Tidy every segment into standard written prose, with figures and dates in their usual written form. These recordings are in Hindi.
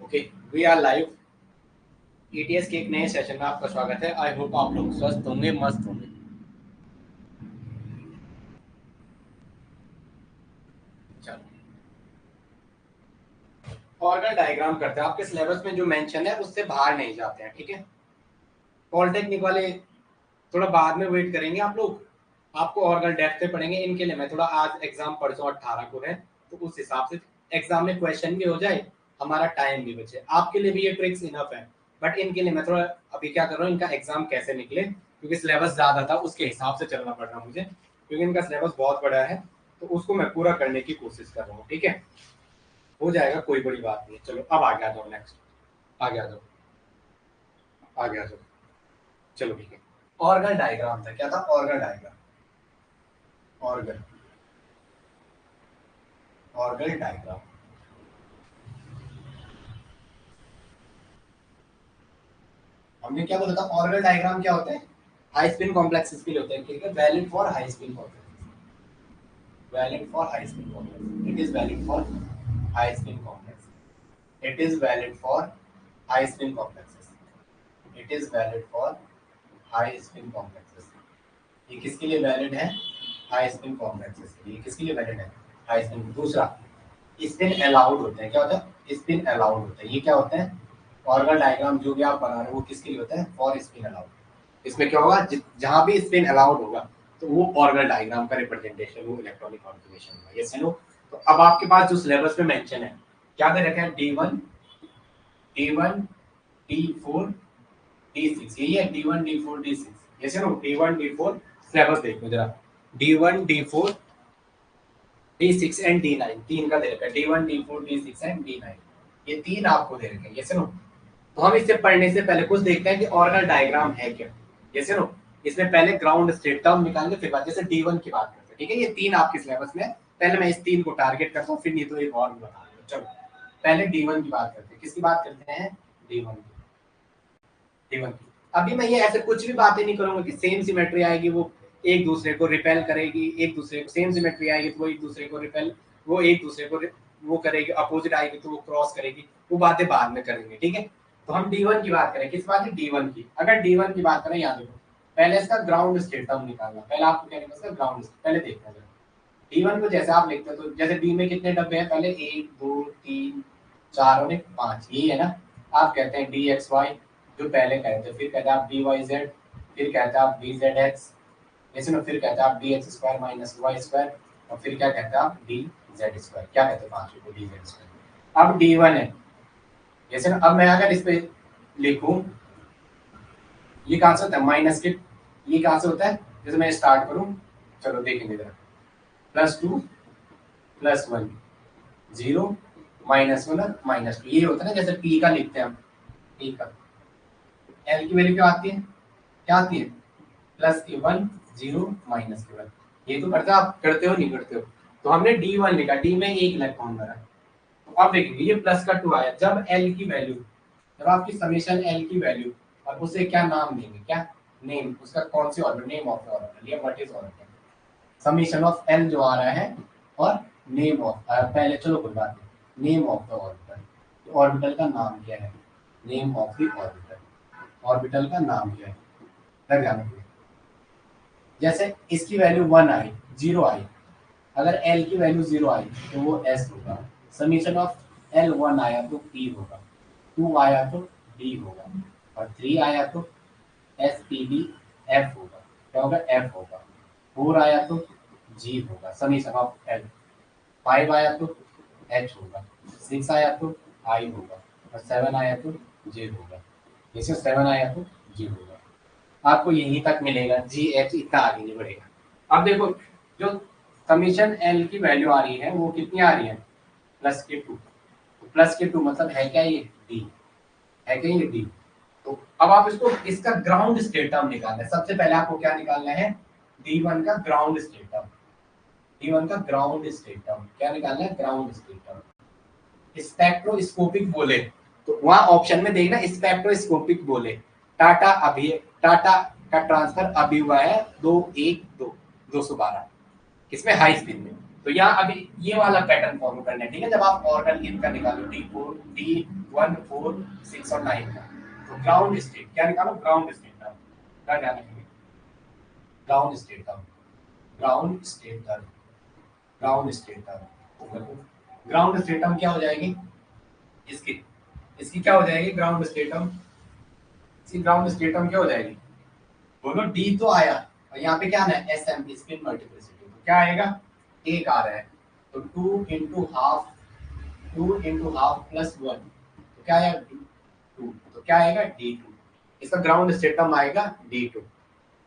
Okay, we are live. ETS के एक नए सेशन में आपका स्वागत है। आई होप आप लोग स्वस्थ होंगे, मस्त होंगे। चलो, ऑर्गन डायग्राम करते हैं। आपके सिलेबस में जो मेंशन है उससे बाहर नहीं जाते हैं, ठीक है। पॉलिटेक्निक वाले थोड़ा बाद में वेट करेंगे आप लोग, आपको ऑर्गन डेप्थ से पढ़ेंगे। इनके लिए मैं थोड़ा आज एग्जाम परसों 18 को है, तो उस हिसाब से एग्जाम में क्वेश्चन भी हो जाए, हमारा टाइम भी बचे। आपके लिए भी ये ट्रिक्स इनफ है, बट इनके लिए मैं थोड़ा अभी क्या कर रहा हूँ, इनका एग्जाम कैसे निकले, क्योंकि सिलेबस ज्यादा था उसके हिसाब से चलना पड़ रहा मुझे, क्योंकि इनका सिलेबस बहुत बड़ा है, तो उसको मैं पूरा करने की कोशिश कर रहा हूँ। ठीक है, हो जाएगा, कोई बड़ी बात नहीं। चलो अब आगे आ जाओ, नेक्स्ट आगे आ जाओ, आगे आ जाओ। चलो ठीक है, ऑर्गन डायग्राम था। क्या था? Organ diagram, organ organ diagram. हमने क्या बोला था? ऑर्गन डायग्राम क्या होता है? हाई स्पिन कॉम्प्लेक्सेस के लिए होते हैं, ठीक है। Valid for high spin complexes, valid for high spin complex. It is valid for high spin complex, it is valid for high spin complexes, it is valid for high spin complexes. ये किसके लिए वैलिड है? हाई स्पिन कॉम्प्लेक्सेस के लिए। किसके लिए वैलिड है? High spin. दूसरा, स्पिन अलाउड होते हैं। क्या होता है? स्पिन अलाउड होता है। ये क्या होते हैं? ऑर्गन डायग्राम जो भी आप बना रहे हो वो किसके लिए होता है? For spin allowed. इसमें क्या होगा, जहां भी स्पिन अलाउड होगा तो वो ऑर्गन डायग्राम का रिप्रेजेंटेशन, वो इलेक्ट्रॉनिक कॉन्फ़िगरेशन होगा। Yes no? तो अब आपके पास जो सिलेबस में मेंशन है, क्या दे रखा है? D1 D1 D4 D6, यही है D1 D4 D6। Yes no? D1 D4 syllabus देखो जरा, D1 D4 D6 and D9, तीन का दे रखा है। D1 D4 D6 and D9, ये तीन आपको दे रखे हैं। Yes no? तो हम इससे पढ़ने से पहले कुछ देखते हैं कि ऑर्गन डायग्राम है क्या। Yes no? इसमें पहले ग्राउंड स्टेट टर्म निकालेंगे, फिर बात जैसे D1 की बात करते हैं, ठीक है। ये तीन आपके सिलेबस में, पहले मैं इस तीन को टारगेट करता हूँ, फिर नहीं तो एक और भी बता दूंगा। चलो पहले D1 की बात करते हैं। किसकी बात करते हैं? D1 की। D1 की अभी मैं ये ऐसे कुछ भी बातें नहीं करूंगा कि सेम सिमेट्री आएगी, वो एक दूसरे को रिपेल करेगी, एक दूसरे को सेम सिमेट्री आएगी तो वो एक दूसरे को रिपेल, वो एक दूसरे को वो करेगी, अपोजिट आएगी तो वो क्रॉस करेगी, वो बातें बाद में करेंगे, ठीक है। तो हम D1 की बात करें। किस बात की? D1 की। अगर D1 की बात करें, याद रखो पहले इसका ग्राउंड स्टेट हम निकालना। पहले आपको क्या निकालना? ग्राउंड स्टेट पहले देखना है। D1 को जैसे आप लिखते हो, तो जैसे D में कितने डब्बे हैं? पहले 1 2 3 4 और 5, यही है ना। आप कहते हैं DXY, जो पहले कहते हैं, फिर कहते हैं आप DYZ, फिर कहते हैं आप DZX, ऐसे ना, फिर कहते हैं आप DX square minus Y square, और फिर क्या कहते हैं आप? DZ square. क्या कहते हैं पांचों को? DZ square. अब D1 है, जैसे ना, अब मैं अगर इस पे लिखूं, ये कहां से होता है? माइनस के, ये कहां से होता है? जैसे मैं स्टार्ट करूं, चलो देखेंगे जरा, +2 +1 0 -1 -2, ये होता है ना, जैसे P का लिखते हैं हम, P का। L की वैल्यू क्या आती है? क्या आती है? +1 0 -1। ये तो करते आप, करते हो नहीं करते हो? तो हमने D1 लिखा, D में एक इलेक्ट्रॉन भरा। तो अब देखेंगे ये प्लस का 2 आया। जब L की वैल्यू, जब आपकी समेशन L की वैल्यू, और उसे क्या नाम देंगे? क्या नेम? उसका कौन सी orbital? Name of the orbital, या what is orbital? Summation of L जो आ रहा है, और नेम ऑफ, पहले चलो कोई बात नहीं, name of the orbital. Orbital का नाम क्या है? Name of the orbital, orbital का नाम क्या है? लग जाना चाहिए। जैसे इसकी वैल्यू 1 आई, 0 आई, अगर L की वैल्यू 0 आई तो वो S होगा। समीशन ऑफ L 1 आया तो P होगा, 2 आया तो D होगा, और 3 आया तो SPB F होगा। क्या होगा? F होगा। 4 आया तो G होगा, समीशन ऑफ L। 5 आया तो H होगा, 6 आया तो I होगा, और 7 आया तो J होगा। जैसे 7 आया तो G होगा। आपको यहीं तक मिलेगा, GH इतना आगे नहीं बढ़ेगा। अब देखो, जो समीशन L की वैल्यू आ रही है वो कितनी आ रही है? +2। +2 मतलब है क्या? ये D है क्या? ये D। तो अब आप इसको, इसका ग्राउंड स्टेट टर्म निकालना है। सबसे पहले आपको क्या निकालना है? D1 का ग्राउंड स्टेट टर्म। D1 का ग्राउंड स्टेट टर्म क्या निकालना है? Ground state term. स्पेक्ट्रोस्कोपिक बोले तो वहां ऑप्शन में देखना, स्पेक्ट्रोस्कोपिक बोले, टाटा अभी, टाटा का ट्रांसफर अभी हुआ है 212 किसमें? हाई स्पीड में। तो यहाँ अभी ये वाला पैटर्न फॉलो करना है, ठीक है। जब आप ऑर्गन इनका निकालो D4 D1 4 6 और 9 का, तो ग्राउंड स्टेट क्या निकालो, ग्राउंड स्टेट टर्म क्या ध्यान रखेंगे, ground state term, ground state term, ground state term, ground state term क्या हो जाएगी इसकी, इसकी क्या हो जाएगी ग्राउंड स्टेट टर्म, इसकी ग्राउंड स्टेट टर्म क्या हो जाएगी, बोलो डी तो आया और यहाँ पे क्या आना है एस एम स्पिन मल्टीप्लिसिटी, तो क्या आएगा एक आ रहा है, तो 2 इंटू हाफ प्लस 1, तो क्या आएगा 2, तो क्या आएगा D2, इसका ग्राउंड स्टेटम आएगा D2।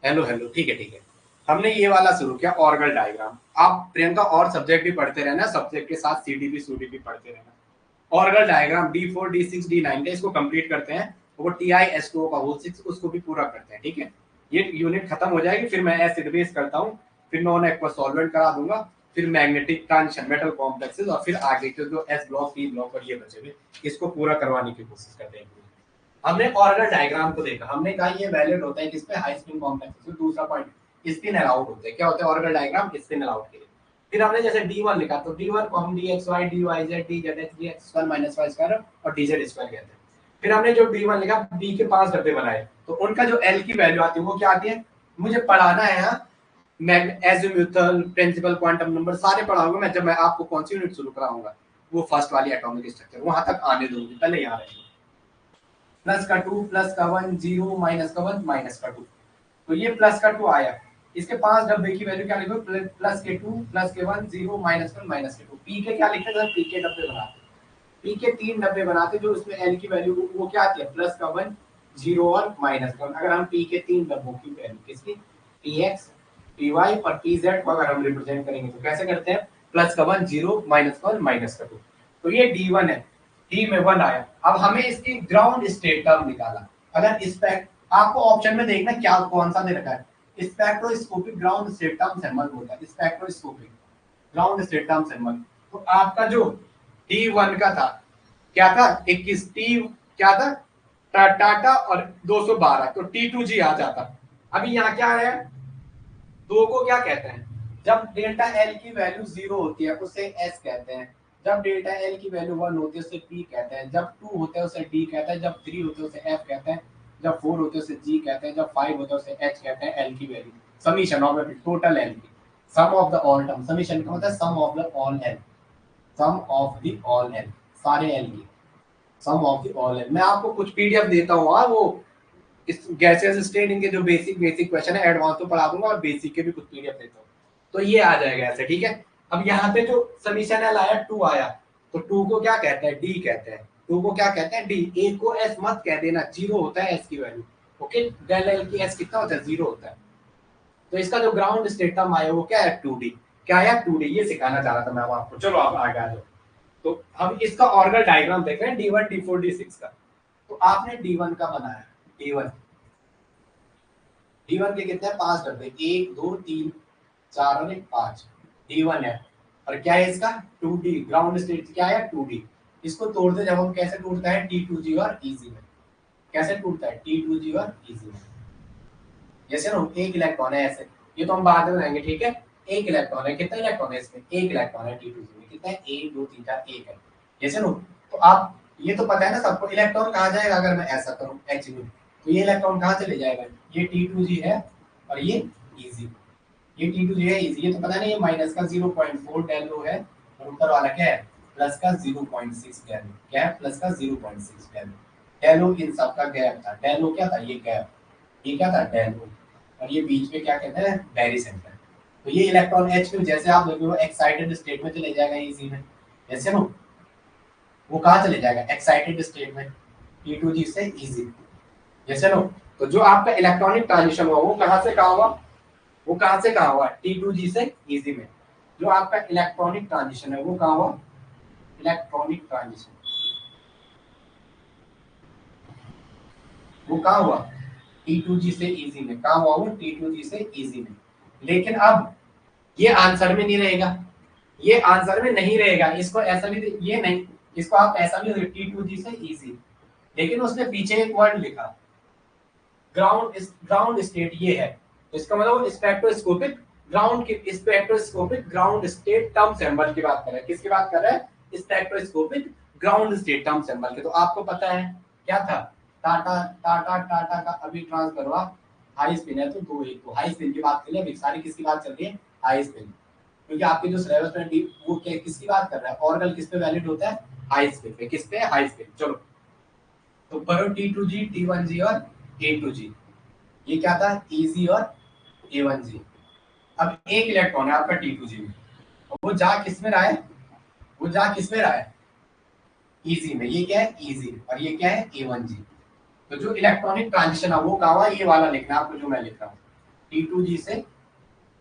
हेलो हेलो, ठीक है ठीक है। हमने ये वाला शुरू किया ऑर्गल डायग्राम। आप प्रियंका और सब्जेक्ट भी पढ़ते रहना, सब्जेक्ट के साथ सीडीपी सूडीपी पढ़ते रहना। Orgel diagram D4 D6 D9 का इसको कंप्लीट करते हैं, वो TiS2 का होल 6 उसको भी पूरा करते हैं, ठीक है। ये यूनिट खत्म हो जाएगी, फिर मैं एसिड बेस करता हूँ, फिर नॉन एक्वस सॉल्वेंट करा दूंगा, फिर मैग्नेटिक ट्रांजिशन मेटल कॉम्प्लेक्सेस, और फिर आगे के जो एस ब्लॉक पी ब्लॉक और ये बचे हुए इसको पूरा करवाने की कोशिश करते हैं। हमने ऑर्गल डायग्राम को देखा, हमने कहा ये वैलिड होता है किस पे, हाई स्पिन कॉम्प्लेक्सेस पे। दूसरा पॉइंट स्पिन अलाउड होते हैं, क्या होता है ऑर्गल डायग्राम स्पिन अलाउड के लिए। फिर हमने जैसे D1 लिखा, तो D1 को हम dxy dyz dzx dx1 -y² और dz² कहते हैं। फिर हमने जो D1 लिखा, D के 5 डब्बे बनाए, तो उनका जो L की वैल्यू आती है वो क्या आती है, मुझे पढ़ाना है यहाँ एजिमुथल प्रिंसिपल क्वांटम नंबर सारे पढ़ाऊंगा मैं, जब मैं आपको कौन सी यूनिट शुरू कराऊंगा, वो फर्स्ट वाली एटॉमिक स्ट्रक्चर, वहां तक आने दूंगी, पहले यहाँ रहेंगे। प्लस का 2 प्लस का 1 0 माइनस का 1 माइनस का 2, तो ये प्लस का 2 आया, इसके 5 डब्बे की वैल्यू क्या लिखो, प्लस के 2 प्लस के 1 0 माइनस 1 माइनस के 2। पी के क्या लिखते हैं, पी के डब्बे बनाते, पी के 3 डब्बे बनाते जो उसमें एल की वैल्यू वो क्या आती है, प्लस का 1 0 और माइनस का 1। अगर हम पी के 3 डब्बों की वैल्यू किसकी, px py और pz को अगर हम रिप्रेजेंट करेंगे तो कैसे करते हैं, प्लस का 1 0 माइनस का 1 माइनस का 2, तो ये D1 है, D में 1 आया। अब हमें इसकी ग्राउंड स्टेट टर्म निकाला। अगर स्पेक्ट आपको ऑप्शन में देखना क्या कौन सा दे रखा है, spectroscopic ground state term symbol होता है, spectroscopic ground state term symbol. तो आपका जो D1 का था क्या था 21 T क्या था टाटा और 212, तो T2G आ जाता। अभी यहाँ क्या है, दो को क्या कहते हैं, जब डेल्टा एल की वैल्यू 0 होती है उसे एस कहते हैं, जब डेल्टा एल की वैल्यू 1 होती है उसे पी कहते हैं, जब 2 होते हैं उसे डी कहते हैं, जब 3 होते हैं उसे एफ कहते हैं, जब 4 होते हैं उसे जी कहते हैं, जब 5 होते हैं उसे एच कहते हैं। एल की value summation of the total L की, sum of the all term, summation का मतलब sum of the all L, sum of the all L, सारे एल की sum of the all L. मैं आपको कुछ पीडीएफ देता हूँ, वो इस गैसेस स्टेट इनके जो बेसिक क्वेश्चन है, एडवांस तो पढ़ा दूंगा और बेसिक के भी कुछ पीडीएफ देता हूँ, तो ये आ जाएगा ऐसे, ठीक है। अब यहाँ पे जो समीशन एल आया 2 आया, तो 2 को क्या कहते हैं, डी कहते हैं, 2 को क्या कहते हैं, डी। ए को एस मत कह देना, 0 होता है एस की वैल्यू, ओके। डेल एल की एस कितना होता है, 0 होता है। तो इसका जो ग्राउंड स्टेट टर्म आया वो क्या है, 2D। क्या है 2D, ये सिखाना चाह रहा था मैं आपको। चलो आप आगे आ जाओ। तो हम इसका ऑर्गल डायग्राम देख रहे हैं D1 D4 D6 का। तो आपने D1 का बनाया, D1 के कितने 5 डब्बे, 1 2 3 4 और 5, D1 है। और क्या है इसका 2D, ग्राउंड स्टेट क्या है 2D। इसको तोड़ते जब हम कैसे टूटता है T2G और EG में, कैसे टूटता है T2G और EG में, जैसे ना एक इलेक्ट्रॉन है ऐसे, ये तो हम बाद में बनाएंगे, ठीक है। एक इलेक्ट्रॉन है, कितना इलेक्ट्रॉन है इसमें, एक इलेक्ट्रॉन है T2G में, कितना है 1 2 3 4 1 है, जैसे ना। तो आप ये तो पता है ना सबको, इलेक्ट्रॉन कहाँ जाएगा अगर मैं ऐसा करूं H में, तो ये इलेक्ट्रॉन कहाँ चले जाएगा, ये T2G है और ये EG, ये T2G है EG, ये तो पता नहीं, ये माइनस का 0.4 डेल्टा है और ऊपर वाला क्या है प्लस का 0.6 डेल्टा, क्या है प्लस का 0.6 डेल्टा। डेल्टा इन सब का गैप था, डेल्टा क्या था, ये गैप, ये क्या था डेल्टा, और ये बीच में क्या कहते हैं बैरी सेंटर। तो ये इलेक्ट्रॉन H में जैसे आप देखो एक्साइटेड स्टेट में चले जाएगा EG में, जैसे ना वो कहाँ चले जाएगा एक्साइटेड स्टेट में T2G से EG, जैसे ना। तो जो आपका इलेक्ट्रॉनिक ट्रांजिशन हुआ वो कहाँ से कहाँ हुआ, वो कहाँ से कहाँ हुआ T2G से EG में। जो आपका इलेक्ट्रॉनिक ट्रांजिशन है वो कहाँ हुआ, इलेक्ट्रॉनिक ट्रांजिशन वो कहाँ हुआ T2G से EG में, कहाँ हुआ वो T2G से EG में। लेकिन अब ये आंसर में नहीं रहेगा, ये आंसर में नहीं रहेगा, इसको ऐसा भी ये नहीं, इसको आप ऐसा भी T2G से EG, लेकिन उसने पीछे एक वर्ड लिखा ग्राउंड स्टेट, ये है, तो इसका मतलब स्पेक्ट्रोस्कोपिक ग्राउंड की spectroscopic ground state term symbol की बात कर रहे हैं। किसकी बात कर रहे हैं? Spectroscopic ground state term symbol के। तो आपको पता है क्या था, टाटा टाटा टाटा का अभी ट्रांसफर हुआ हाई स्पिन है, तो दो एक तो हाई स्पिन की बात कर रही है अभी, सारी किसकी बात चल रही है? High spin. क्योंकि आपके जो सिलेबस में वो किसकी बात कर रहा है? ऑर्गल किस पे वैलिड होता है? हाई स्पिन पे। किस पे? High spin. चलो तो पढ़ो T2G, T1G और A2G। ये क्या था? EG और A1G। अब एक इलेक्ट्रॉन है आपका T2G में, वो जा किस में रहा है? वो जा किस में रहा है? EG में। ये क्या है? EG। और ये क्या है? A1G। तो जो इलेक्ट्रॉनिक ट्रांजिशन है वो कहाँ हुआ? ये वाला लिखना आपको जो मैं लिख रहा हूँ, T2G से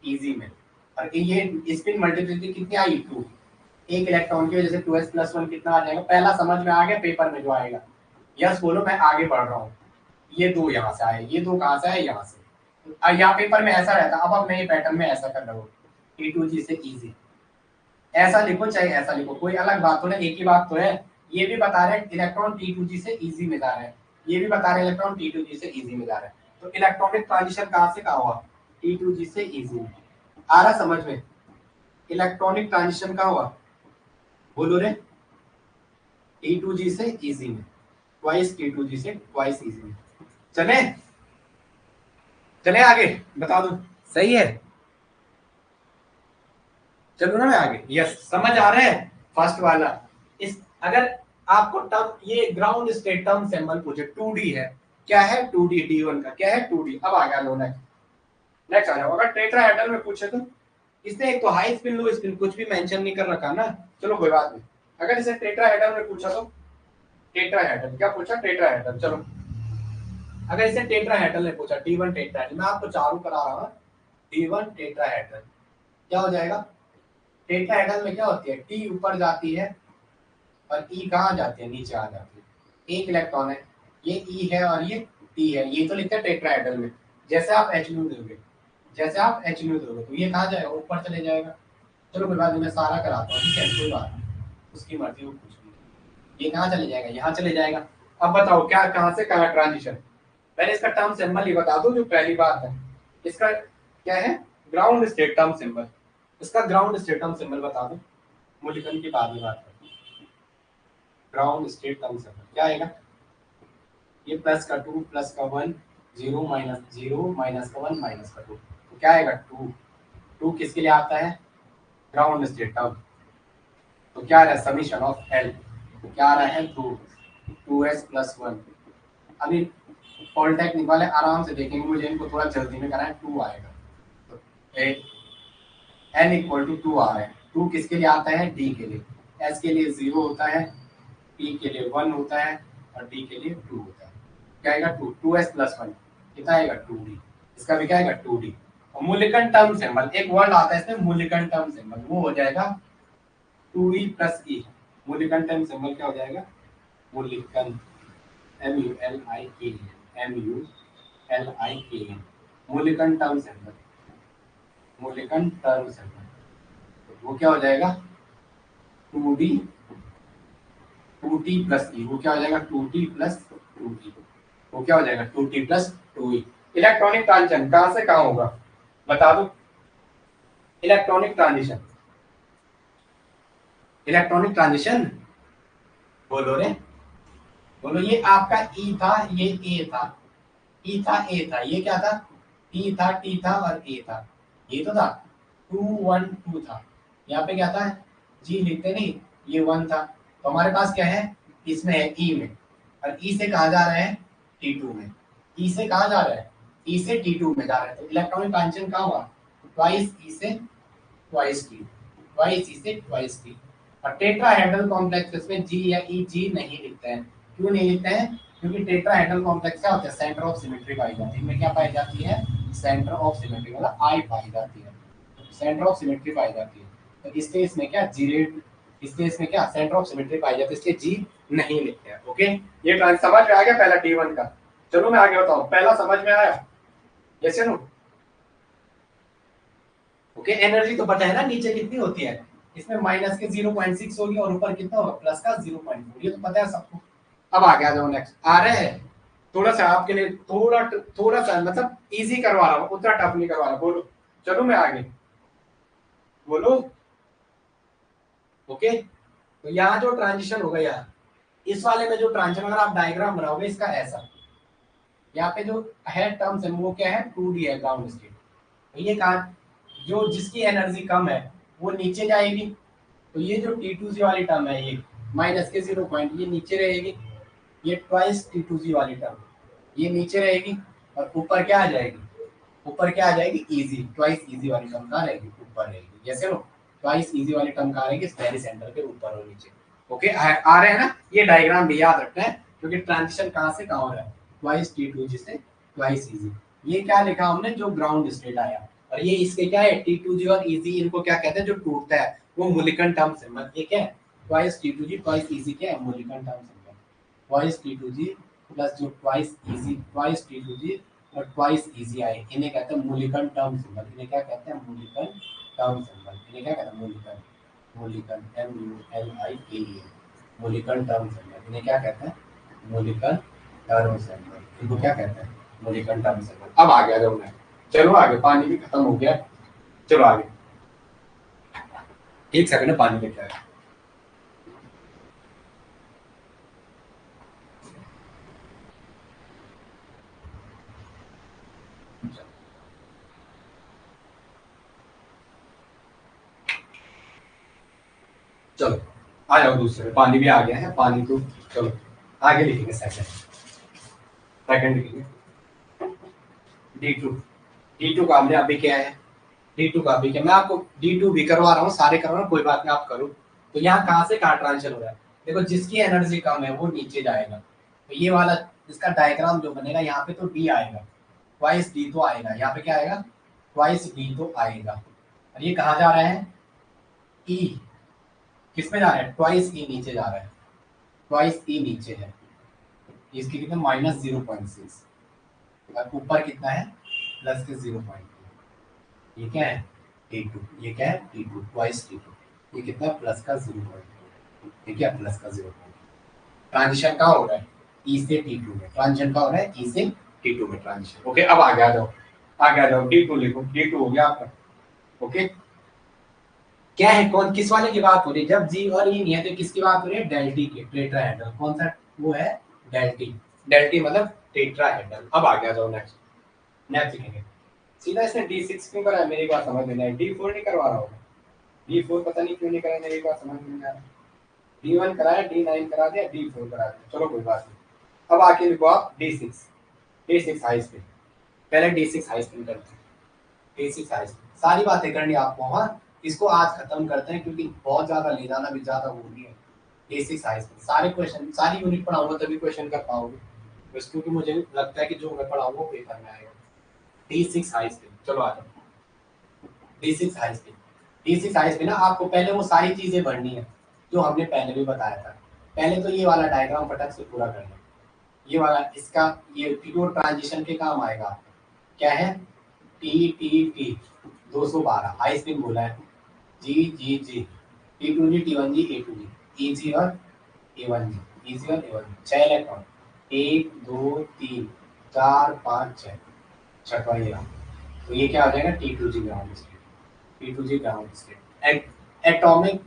EG में। और ये स्पिन मल्टीप्लिसिटी कितनी आई? 2। एक इलेक्ट्रॉन की वजह से 2s+1 कितना आ जाएगा? पहला समझ में आ गया? पेपर में जो आएगा यस बोलो, मैं आगे बढ़ रहा हूँ। ये दो यहाँ से आए, ये दो कहाँ से आए? यहाँ से। यहाँ पेपर में ऐसा रहता। अब नए पैटर्न में ऐसा कर रहे हो, T2G से EG। ऐसा लिखो चाहे ऐसा लिखो, कोई अलग बात हो ना, एक ही बात तो है। ये भी बता रहे हैं इलेक्ट्रॉन T2G से EG में जा रहा है, ये भी बता रहे हैं इलेक्ट्रॉन T2G से EG में जा रहा है। तो इलेक्ट्रॉनिक ट्रांजिशन कहाँ से कहाँ हुआ? T2G से EG में। आ रहा समझ में? इलेक्ट्रॉनिक ट्रांजिशन कहाँ हुआ? बोलो रे। T2G से EG में, ट्वाइस T2G से ट्वाइस EG में। चले चले आगे, बता दो सही है? चलो ना मैं आगे। यस, समझ आ रहा है? फर्स्ट वाला इस, अगर आपको टर्म ये ग्राउंड स्टेट टर्म सिंबल पूछे 2D है, क्या है? 2D D1 का क्या है? 2D। अब आ गया लो नेक्स्ट आ जाओ। अगर टेट्राहेड्रल में पूछे तो इसने एक तो हाई स्पिन लो स्पिन कुछ भी मेंशन नहीं कर रखा ना, चलो कोई बात नहीं। अगर इसे टेट्राहेड्रल में पूछा तो टेट्राहेड्रल क्या पूछा? टेट्राहेड्रल। चलो अगर इसे टेट्राहेड्रल ने पूछा, D1 टेट्राहेड्रल, मैं आपको चारों करा रहा हूँ, D1 टेट्राहेड्रल क्या हो जाएगा? टेट्राहेड्रल में क्या होती है? T ऊपर जाती है और E कहाँ जाती है? नीचे आ जाती है। एक इलेक्ट्रॉन है, ये E है और ये T है, ये तो लिखते हैं टेट्राहेड्रल में। जैसे आप HNO दोगे, जैसे आप HNO दोगे तो ये कहाँ जाएगा? ऊपर चले जाएगा। चलो कोई बात नहीं, मैं सारा कराता हूँ, ठीक है? कोई बात नहीं, उसकी मर्जी, वो कुछ भी। ये कहाँ चले जाएगा? यहाँ चले जाएगा। अब बताओ क्या, कहाँ से कहाँ ट्रांजिशन? पहले इसका टर्म सिंबल ही बता दो, जो पहली बात है इसका क्या है? Ground state term symbol. इसका ग्राउंड स्टेट टर्म सिंबल बता दो, मूल्यांकन के बाद में बात करते हैं। ग्राउंड स्टेट टर्म सिंबल क्या आएगा? ये प्लस का 2 प्लस का 1 0 माइनस का 1 माइनस का 2, तो क्या आएगा? 2। 2 किसके लिए आता है? Ground state term. तो क्या आ रहा है? Summation of L। क्या आ रहा है? 2s+1। अभी पॉलिटेक्निक वाले आराम से देखेंगे, मुझे इनको थोड़ा जल्दी में करना है। 2 आएगा तो n इक्वल टू 2 आ रहा है। 2 किसके लिए आता है? D के लिए। S के लिए 0 होता है, P के लिए 1 होता है और D के लिए 2 होता है। क्या आएगा? 2 2s+1 कितना आएगा? 2D। इसका भी क्या आएगा? 2D। और मूल्यांकन टर्म सिंबल, एक वर्ड आता है इसमें मूल्यांकन टर्म सिंबल, वो हो जाएगा 2E + E। मूल्यांकन टर्म सिंबल क्या हो जाएगा? मूल्यांकन MULIKN मूल्यांकन टर्म सिंबल, मूल्यांकन टर्म सिंबल, तो वो क्या हो जाएगा? 2D 2T + E। वो क्या हो जाएगा? 2T + 2E। वो क्या हो जाएगा? 2T + 2E। इलेक्ट्रॉनिक ट्रांजिशन कहाँ से कहाँ होगा बता दो? इलेक्ट्रॉनिक ट्रांजिशन, इलेक्ट्रॉनिक ट्रांजिशन बोलो रे, बोलो। ये आपका E था, ये A था, E था A था, ये क्या था? T था, T था और A था, ये तो था 2 1 2 था। यहाँ पे क्या था? G लिखते नहीं, ये 1 था। तो हमारे पास क्या है? इसमें है E में, और E से कहाँ जा रहे हैं? T2 में। E से कहाँ जा रहा है? E से T2 में जा रहा है। तो इलेक्ट्रॉनिक ट्रांजिशन कहाँ हुआ? ट्वाइस E से ट्वाइस T, ट्वाइस E से ट्वाइस T। और टेट्राहेड्रल कॉम्प्लेक्स में G या E, G नहीं लिखते हैं। क्यों नहीं लिखते हैं? क्योंकि टेट्राहेड्रल कॉम्प्लेक्स क्या होता है? सेंटर ऑफ सिमेट्री पाई जाती है। इनमें क्या पाई जाती है? सेंटर ऑफ सिमेट्री, मतलब आई पाई जाती है, सेंटर ऑफ सिमेट्री पाई जाती है। तो इसलिए इसमें क्या जीरेट, इसलिए इसमें क्या सेंटर ऑफ सिमेट्री पाई जाती है, इसलिए जी नहीं लिखते हैं। ओके, ये समझ में आ गया पहला T1 का। चलो मैं आगे बताऊं, पहला समझ में आया? यस या नो? ओके, एनर्जी तो पता है ना नीचे कितनी होती है? इसमें माइनस के 0.6 होगी और ऊपर कितना होगा? प्लस का 0.4। ये तो पता है सबको। अब आ गया, जाओ नेक्स्ट। आ रहे हैं थोड़ा सा आपके लिए, थोड़ा थोड़ा सा मतलब इजी करवा रहा हूँ, उतना टफ नहीं करवा रहा। बोलो चलो मैं आगे बोलो। ओके, तो यहाँ जो ट्रांजिशन होगा यार, इस वाले में जो ट्रांजिशन, अगर आप डायग्राम बनाओगे इसका ऐसा, यहाँ पे जो है टर्म्स है वो क्या है, 2D है ग्राउंड स्टेट। तो ये कहा जो जिसकी एनर्जी कम है वो नीचे जाएगी, तो ये जो T2G वाली टर्म है ये माइनस के 0 पॉइंट ये नीचे रहेगी, ये ट्वाइस T2G वाली टर्म ये नीचे रहेगी, और ऊपर क्या आ जाएगी, ऊपर क्या आ जाएगी, इजी, ट्वाइस इजी वाली टर्म कहाँ रहेगी, ऊपर रहेगी। जैसे लो ट्वाइस इजी वाली टर्म कहाँ रहेगी, स्फेयर सेंटर के ऊपर और नीचे। ओके, आ रहे हैं ना, ये डायग्राम भी याद रखना है क्योंकि ट्रांजिशन कहाँ से कहाँ हो रहा है, ट्वाइस T2G से ट्वाइस इजी। ये क्या लिखा हमने, जो ग्राउंड स्टेट आया, और ये इसके क्या है, T2G और इजी, इनको क्या कहते हैं, जो टूटता है वो मूलिकन टर्म सिंबल। ये क्या है, ट्वाइस T2G ट्वाइस इजी क्या है, Mulliken term symbol. Twice T2G plus जो ट्वाइस इजी, ट्वाइस T2G और ट्वाइस इजी आए, इन्हें कहते हैं मूलिकन टर्म सिंबल। इन्हें क्या कहते हैं, मूलिकन टर्म सिंबल। इन्हें क्या कहते हैं, Mulliken, Mulliken MULIKAN, Mulliken term symbol. इन्हें क्या कहते हैं, मूलिकन टर्म सिंबल। इनको क्या कहते हैं, मूलिकन टर्म सिंबल। अब आ गया जब मैं, चलो आगे, पानी भी खत्म हो गया, चलो आगे। एक सेकंड, पानी लेके आया। चलो आ जाओ दूसरे, पानी भी आ गया है, पानी तो चलो आगे लिखेंगे, सेकंड, सेकंड लिखेंगे D2। D2 का हमने अभी क्या है, D2 का अभी क्या, मैं आपको D2 भी करवा रहा हूँ, सारे करवा रहा हूँ, कोई बात नहीं, आप करो। तो यहाँ कहाँ से कहाँ ट्रांजिशन हो रहा है, देखो जिसकी एनर्जी कम है वो नीचे जाएगा, तो ये वाला इसका डायग्राम जो बनेगा, यहाँ पे तो D आएगा, ट्वाइस D तो आएगा, यहाँ पे क्या आएगा, ट्वाइस D तो आएगा। और ये कहाँ जा रहा है, E, किस में जा रहा है, ट्वाइस E नीचे जा रहा है, ट्वाइस E नीचे है, इसकी कितना -0.6, और ऊपर कितना है, प्लस के 0.2। ये क्या है, T2, ये क्या है T2 ट्वाइस T2, ये कितना प्लस का 0.2, ये क्या प्लस का 0.2। ट्रांजिशन कहाँ हो रहा है, E से T2 में, ट्रांजिशन कहाँ हो रहा है, E से T2 में ट्रांजिशन। ओके, अब आगे आ जाओ, आगे आ जाओ, D2 लिखो, D2 हो गया आपका। ओके, क्या है, कौन किस वाले की बात हो रही है, जब G और E नहीं है तो किसकी बात हो रही है, डेल्टी की, टेट्राहेड्रल। कौन सा वो है, डेल्टी, डेल्टी मतलब टेट्राहेड्रल। अब आगे आ जाओ, नेक्स्ट, नेक्स्ट लिखेंगे सीधा। इसने D6 क्यों करा है, मेरी बात समझ में नहीं आई, D4 नहीं करवा रहा होगा, D4 पता नहीं क्यों नहीं करा, मेरी बात समझ में नहीं आ रहा। D1 कराया, D9 करा दिया, D4 करा दिया, चलो कोई बात नहीं। अब आके लिखो आप D6, D6 हाई स्पीड, पहले D6 हाई स्पीड करते हैं, D6 हाई स्पीड, सारी बातें करनी आपको, हाँ इसको आज खत्म करते हैं क्योंकि बहुत ज्यादा ले जाना भी ज्यादा हो रही है। D6 हाई स्पीड, सारे क्वेश्चन, सारी यूनिट पढ़ाऊंगा तभी क्वेश्चन कर पाओगे, बस क्योंकि मुझे लगता है कि जो मैं पढ़ाऊंगा वो पेपर में आएगा। D6 हाई स्पीड, चलो आ जाओ, D6 high speed, D6 high speed ना, आपको पहले वो सारी चीजें भरनी है जो हमने पहले भी बताया था। पहले तो ये वाला डायग्राम फटक से पूरा करना, ये वाला, इसका ये प्योर ट्रांजिशन के काम आएगा आपका, क्या है, T 212 हाई स्पीड बोला है, G T2G T1G A2G, EG और A1G, EG और A1G, 6 इलेक्ट्रॉन, 1 2 3 4 5 6, छठवां ये रहा। तो ये क्या हो जाएगा, T2G ground state, T2G ground state. Atomic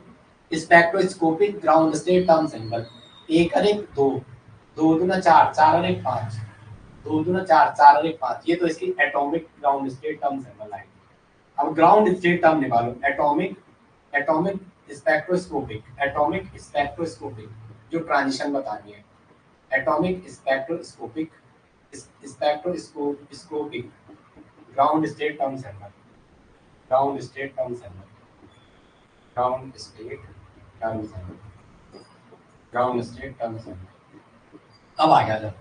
spectroscopic ground state term symbol, एक और एक दो, दो दूना चार, चार और एक पाँच, दो दूना चार, चार और एक पाँच, ये तो इसकी atomic ground state term symbol आएगी। अब ग्राउंड स्टेट टर्म निकालो, atomic, atomic spectroscopic, atomic spectroscopic जो ट्रांजिशन बतानी है, atomic spectroscopic, spectroscopic ground state term symbol, ground state term symbol, ground state term symbol, ground state term symbol. अब आगे आ जाओ,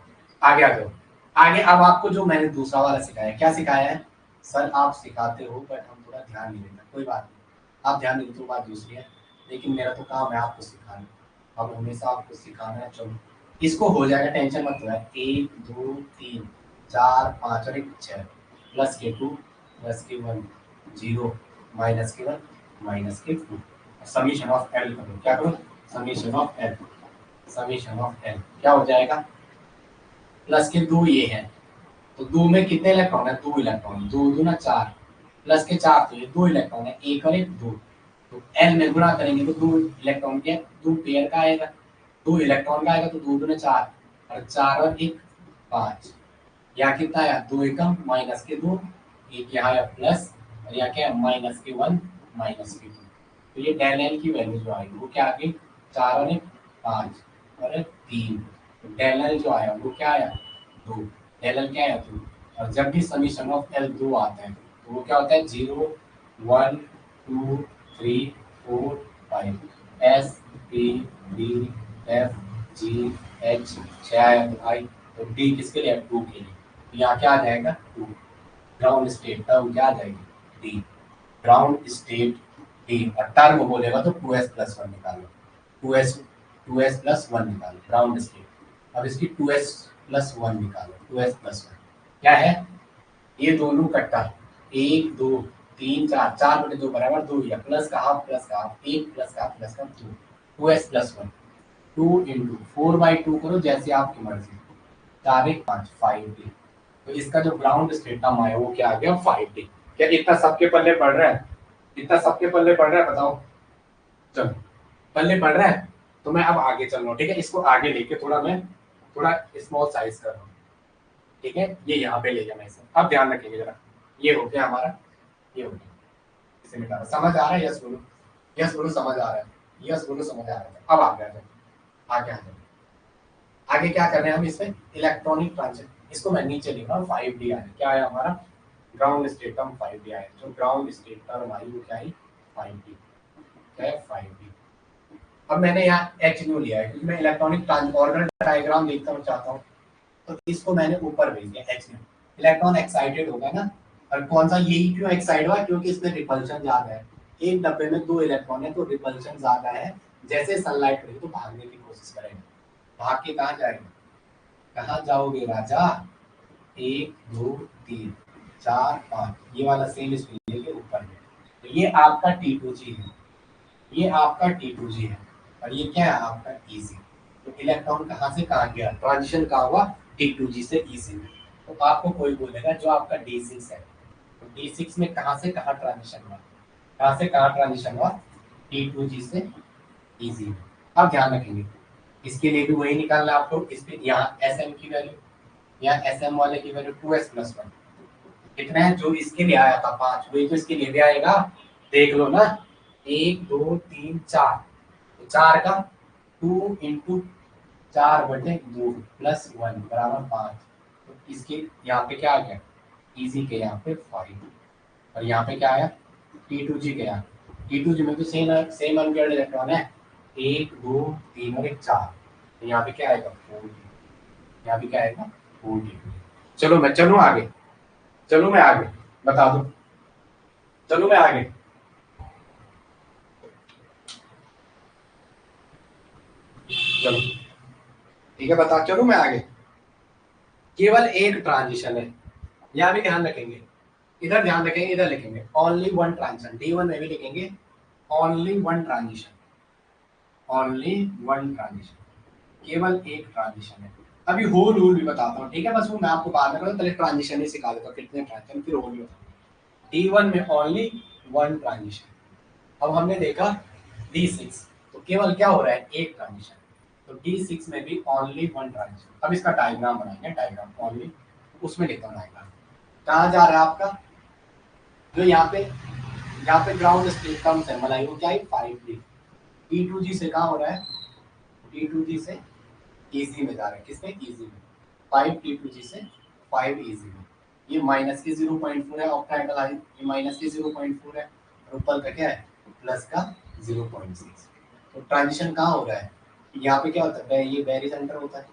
आगे आ जाओ, आगे अब आपको जो मैंने दूसरा वाला सिखाया, क्या सिखाया है, सर आप सिखाते हो बट हम थोड़ा ध्यान नहीं देते, कोई बात नहीं, आप ध्यान देते हो बात दूसरी है, लेकिन मेरा तो काम है आपको सिखाना, अब हमेशा आपको सिखाना है। चलो इसको हो जाएगा, टेंशन मत लो, 1 2 3 4 5 और एक 6, प्लस के 2 प्लस के 1 0 माइनस के 1 माइनस के 2, समीशन ऑफ एल करो, क्या करो, summation of L, summation of L क्या हो जाएगा, प्लस के 2 ये है, तो 2 में कितने इलेक्ट्रॉन है, 2 इलेक्ट्रॉन, 2 दूना 4, प्लस के 4 तो ये 2 इलेक्ट्रॉन है, एक और एक 2, तो L में गुणा करेंगे तो 2 इलेक्ट्रॉन के 2 पेयर का आएगा, 2 इलेक्ट्रॉन का आएगा तो 2 दूने 4 और 4 और 1 5, यहाँ कितना आया 2 एकम माइनस के 2, एक यहाँ आया प्लस और यहाँ क्या है माइनस के 1 माइनस के 2, तो ये डेल एल की वैल्यू जो आएगी वो क्या आ गई 4 और 1 5 और 3, तो डेल एल जो आया वो क्या आया 2, डेल एल क्या आया 2, और जब भी समीशन ऑफ एल 2 आता है तो वो क्या होता है 0 1 2 3 4 5, S P D F G H 6 आया तो आई, तो डी किसके लिए 2 के लिए, तो यहाँ क्या आ जाएगा 2, ग्राउंड स्टेट टर्म क्या आ जाएगी डी, ग्राउंड स्टेट डी, और टर्म बोलेगा तो 2s प्लस 1 निकालो, 2s प्लस 1 निकालो ग्राउंड स्टेट, अब इसकी 2s प्लस 1 निकालो, 2s प्लस 1 क्या है ये दोनों कट्टा 1 2 3 4, 4/2 बराबर 2 या प्लस का हाफ 1 प्लस का प्लस का 2, 2s प्लस 1 2 इंटू 4/2 करो जैसे आपकी मर्जी, 4 1 5 5d, तो इसका जो ग्राउंड स्टेटम है वो क्या आ गया 5d। क्या इतना सबके पल्ले पड़ रहा है, इतना सबके पल्ले पड़ रहा है बताओ, चलो पल्ले पड़ रहा है, तो मैं अब आगे चल रहा हूँ, ठीक है इसको आगे लेके थोड़ा मैं थोड़ा स्मॉल साइज कर रहा हूँ, ठीक है ये यहाँ पे ले जाना इसे, अब ध्यान रखेंगे जरा, ये हो गया हमारा, ये हो गया, इसे मिटा रहा, समझ आ रहा है, यस बोलो समझ आ रहा है, यस बोलो समझ आ रहा है, अब आगे आ जाओ, आगे आ जाओ, आगे क्या कर रहे हैं हम इसमें इलेक्ट्रॉनिक ट्रांजिशन, इसको मैं नीचे लिख रहा हूँ 5d आया, क्या आया हमारा ग्राउंड स्टेट टर्म 5d आया, जो ग्राउंड स्टेट टर्म आई वो क्या आई 5d, क्या है 5d। अब मैंने यहाँ एच न्यू लिया है क्योंकि मैं इलेक्ट्रॉनिक ऑर्डर डायग्राम देखना चाहता हूँ, तो इसको मैंने ऊपर भेज दिया एच न्यू, इलेक्ट्रॉन एक्साइटेड होगा ना, और कौन सा यही क्यों एक्साइट हुआ क्योंकि इसमें रिपल्शन ज्यादा है, एक डब्बे में 2 इलेक्ट्रॉन है तो रिपल्शन ज्यादा है, जैसे सनलाइट पड़ेगी तो भागने की कोशिश करेगा, भाग के कहाँ जाएगा, कहाँ जाओगे राजा, 1 2 3 4 5, ये वाला सेम स्पीड के ऊपर है, तो ये आपका T2G है, ये आपका T2G है, और ये क्या है आपका EC, तो इलेक्ट्रॉन कहाँ से कहाँ गया, ट्रांजिशन कहाँ हुआ T2G से EC में, तो आपको कोई बोलेगा जो आपका D6 है, तो D6 में कहाँ से कहाँ ट्रांजिशन हुआ, कहाँ से कहाँ ट्रांजिशन हुआ T2G से EC में, अब ध्यान रखेंगे इसके लिए भी वही निकालना है आपको, इस पे यहाँ SM की वैल्यू, यहाँ SM वाले की वैल्यू 2s प्लस 1 कितना है, जो इसके लिए आया था 5 वही तो इसके लिए भी आएगा, देख लो ना 1 2 3 4, तो 4 का 2 इंटू 4/2 प्लस 1 बराबर 5, तो इसके यहाँ पे क्या आ गया इजी के यहाँ पे 5, और यहाँ पे क्या आया T2G के यहाँ, T2G में तो सेम अनपेयर्ड इलेक्ट्रॉन है 1 2 3 और 1 4, तो यहाँ पे क्या आएगा 4, यहाँ पे क्या आएगा 4, चलो मैं चलूँ आगे, चलो मैं आगे बता दो, चलो मैं आगे, चलो ठीक है बता चलो मैं आगे, केवल एक ट्रांजिशन है, यहाँ भी ध्यान रखेंगे, इधर ध्यान रखेंगे, इधर लिखेंगे ओनली वन ट्रांजिशन, D1 में भी लिखेंगे only one transition, only one transition, केवल एक ट्रांजिशन है, अभी होल रूल भी बताता हूँ, ठीक है बस वो मैं आपको बाद में करूँ, पहले ट्रांजिशन ही सिखा देता हूँ कितने ट्रांजिशन, फिर होल भी बताऊँ, D1 में ओनली वन ट्रांजिशन, अब हमने देखा D6 तो केवल क्या हो रहा है एक ट्रांजिशन, तो D6 में भी ओनली वन ट्रांजिशन, अब इसका डायग्राम बनाएंगे, डायग्राम ओनली उसमें लिखता हूँ डायग्राम, कहाँ जा रहा है आपका जो यहाँ पे ग्राउंड स्टेट टर्म्स है मलाई वो क्या है 5D, T2G से कहाँ हो रहा है T2G से EC में जा रहा है, किसमें EC में, 5 T2G से 5 EC में, ये माइनस के 0.4 है ऑक्टाहेड्रल आई, ये माइनस के 0.4 है और ऊपर का क्या है प्लस का 0.6, तो ट्रांजिशन कहाँ हो रहा है, यहाँ पे क्या होता है ये बैरी सेंटर होता है,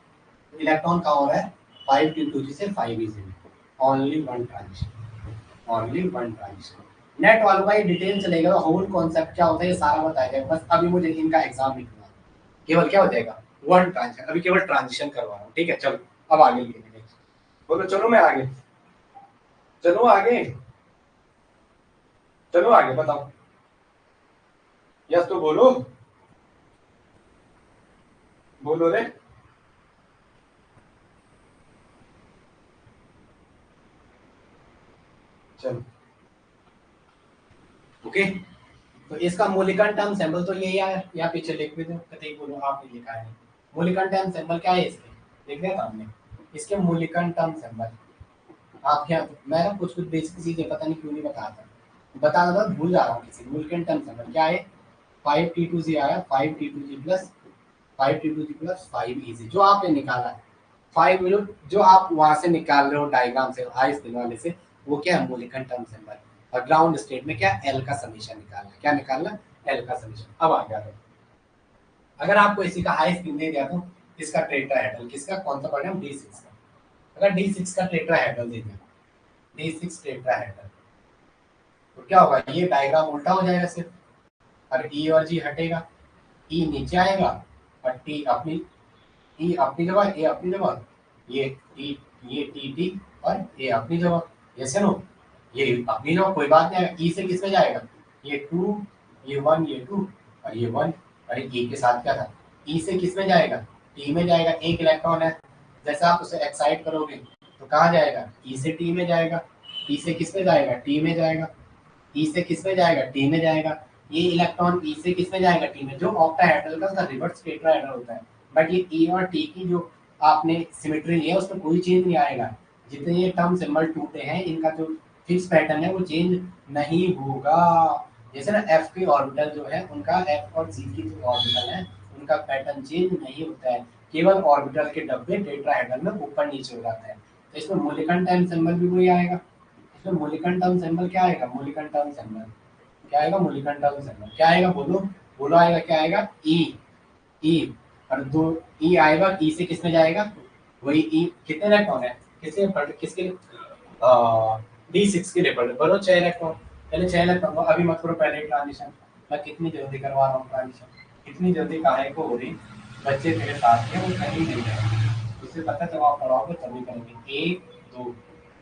तो इलेक्ट्रॉन कहाँ हो रहा है 5 T2G से 5 EC में, only one transition, only one transition, net वालों का ये डिटेल चलेगा, होल कॉन्सेप्ट क्या होता है ये सारा बताया जाएगा, बस अभी मुझे इनका एग्जाम लिखना है, केवल क्या हो जाएगा वन ट्रांजिशन, अभी केवल ट्रांजिशन करवा रहा हूँ, ठीक है चलो अब आगे लिखेंगे, बोलो चलो मैं आगे, चलो आगे, चलो आगे बताओ, यस तो बोलो, बोलो रे, चलो ओके, तो इसका मूल्यांकन टर्म सिंबल तो यही आया, या पीछे लिख भी दो, कतई बोलो आपने लिखा है। मूल्यांकन टर्म सिंबल क्या है इसके, लिख दिया था हमने, इसके मूल्यांकन टर्म सिंबल आप क्या, मैं ना कुछ कुछ बेसिक चीजें पता नहीं क्यों नहीं बताता, बता रहा था भूल जा रहा हूँ किसी। मूल्यांकन टर्म सिंबल क्या है, 5t2z आया, 5t2z plus 5t2z plus 5ez जो आपने निकाला है, 5 मिनट जो आप वहां से निकाल रहे हो डायग्राम से हाई स्पीड वाले से, वो क्या है मूल्यांकन टर्म सिंबल। और ग्राउंड स्टेट में क्या एल का समीशन निकालना, क्या निकालना, एल का समीशन। अब आ गया, अगर आपको इसी का हाई स्पीड दे दिया तो इसका टेट्राहेड्रल, किसका, कौन सा पढ़े हम, D6 का। अगर D6 का टेट्राहेड्रल दे दिया, D6 टेट्राहेड्रल, तो क्या होगा, ये डायग्राम उल्टा हो जाएगा सिर्फ, और ई और जी हटेगा, ई नीचे आएगा और टी अपनी, ई अपनी जगह, ए अपनी जगह, ये टी, ये टी टी और ए अपनी जगह, जैसे नो, ये अपनी जगह, कोई बात नहीं, ई से किस में जाएगा, ये 2, ये 1, ये 2 और ये 1, अरे ई के साथ क्या था, ई से किस में जाएगा, टी में जाएगा, एक इलेक्ट्रॉन है, जैसे आप उसे एक्साइट करोगे तो कहाँ जाएगा, ई से टी में जाएगा, टी से किस में जाएगा, टी में जाएगा, ई से किस में जाएगा, टी में जाएगा, ये इलेक्ट्रॉन ई से किस में जाएगा, टी में, जो ऑक्टाहेड्रल का उसका रिवर्स टेट्राहेड्रल होता है। बट ये ई और टी की जो आपने सिमेट्री ली है उसमें कोई चेंज नहीं आएगा, जितने ये टर्म सिंबल टूटे हैं इनका जो फिक्स पैटर्न है वो चेंज नहीं होगा। जैसे ना एफ के ऑर्बिटल जो है उनका, एफ और सी की जो ऑर्बिटल है उनका पैटर्न चेंज नहीं होता है, केवल ऑर्बिटल के डब्बे टेट्राहेड्रल में ऊपर नीचे हो जाते हैं। तो इसमें मूल्यांकन टर्म सिंबल भी वही आएगा, इसमें मूल्यांकन टर्म सिंबल क्या आएगा, मूल्यांकन टर्म सिंबल क्या आएगा, मूल्यांकन टर्म सिंबल क्या आएगा, बोलो बोलो, आएगा क्या आएगा, ई, ई और दो ई आएगा, ई से किस में जाएगा, वही ई, कितने इलेक्ट्रॉन है, किसके किसके, D6 के लिए पढ़ बोलो 6 इलेक्ट्रॉन, पहले 6 इलेक्ट्रॉन, अभी मत करो पहले ट्रांजिशन, मैं कितनी जल्दी करवा रहा हूँ ट्रांजिशन, कितनी जल्दी काहे को हो रही, बच्चे तेरे साथ के वो कहीं नहीं गए, उससे पता जब आप पढ़ाओगे तभी करेंगे। 1 2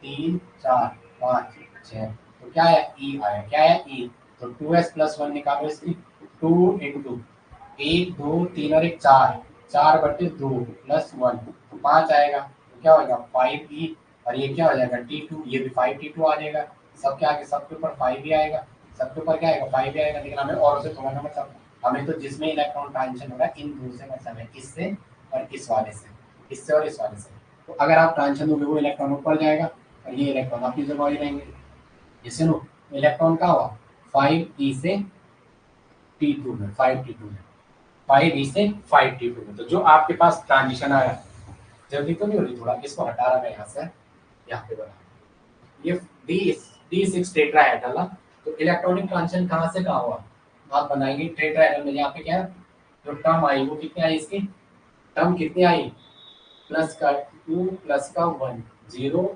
3 4 5 6, तो क्या है, ई आया, क्या है ई, तो 2s प्लस 1 निकालो इसकी, 2 इंटू 1 2 3 और 1 4, 4/2 प्लस 1 तो 5 आएगा, तो क्या होगा 5e, और ये क्या हो जाएगा T2, ये भी 5T2 आ जाएगा, सबके आगे सबके ऊपर 5 ही आएगा, सबके ऊपर क्या आएगा 5 ही आएगा, लेकिन हमें और से थोड़ा ना मतलब, हमें तो जिसमें इलेक्ट्रॉन ट्रांजिशन हो रहा है इन दो से मतलब है, इससे और इस वाले से, इससे और इस वाले से, तो अगर आप ट्रांजिशन दोगे वो इलेक्ट्रॉन ऊपर जाएगा और ये इलेक्ट्रॉन अपनी जगह ही रहेंगे, इससे नो इलेक्ट्रॉन का हुआ 5e से T2 में, 5T2 में, 5e से 5T2 में, तो जो आपके पास ट्रांजिशन आया, जल्दी तो नहीं हो रही, थोड़ा इसको हटा रहा है यहाँ से, यहाँ पे बना ये D6 टेट्राहेड्रल ना, तो इलेक्ट्रॉनिक ट्रांजिशन कहाँ से कहाँ हुआ, आप बनाएंगे टेट्राहेड्रल में, यहाँ पे क्या है, जो टर्म आई वो कितनी आई, इसकी टर्म कितनी आई, प्लस का 2 प्लस का 1, 0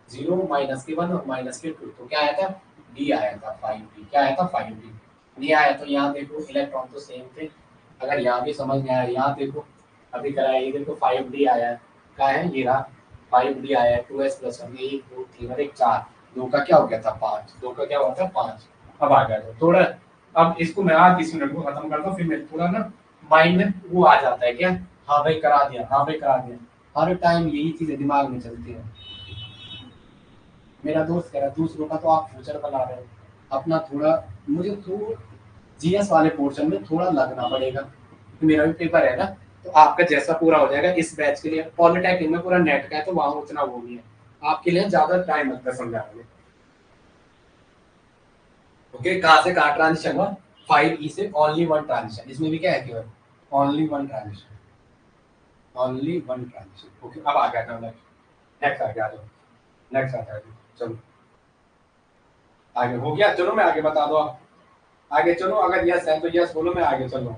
0 माइनस के 1 और माइनस के 2, तो क्या आया था, डी आया था 5D, क्या आया था 5D, डी आया, तो यहाँ देखो इलेक्ट्रॉन तो सेम थे, अगर यहाँ भी समझ में आया, यहाँ देखो अभी कराया, ये देखो 5D आया है, क्या है, ये रहा 5D आया है, 2s प्लस 1, 1 2 3 और 1 4, 2 का क्या हो गया था 5, 2 का क्या हुआ था 5, अब आ गया था थोड़ा, अब इसको मैं आज 20 मिनट को खत्म करता हूँ, फिर मेरे थोड़ा ना माइंड में वो आ जाता है क्या, हाँ भाई करा दिया, हाँ भाई करा दिया, हर टाइम यही चीजें दिमाग में चलती है। मेरा दोस्त कह रहा है दूसरों का तो आप फ्यूचर बना रहे हो, अपना थोड़ा, मुझे तो जीएस वाले पोर्शन में थोड़ा लगना पड़ेगा, क्योंकि मेरा भी पेपर है ना, तो आपका जैसा पूरा हो जाएगा इस बैच के लिए, पॉलिटेक्निक में पूरा नेट का है तो वहां उतना वो नहीं है, आपके लिए ज्यादा टाइम लगता है समझाने में। ओके, कहाँ से कहाँ ट्रांजिशन हुआ, 5e से ओनली वन ट्रांजिशन, इसमें भी क्या है केवल only one transition, only one transition. Okay, अब आ गया था नेक्स्ट आ गया, नेक्स्ट आता है, चलो आगे हो गया, चलो मैं आगे बता दो, आप आगे चलो, अगर यस है तो यस बोलो, मैं आगे चलो,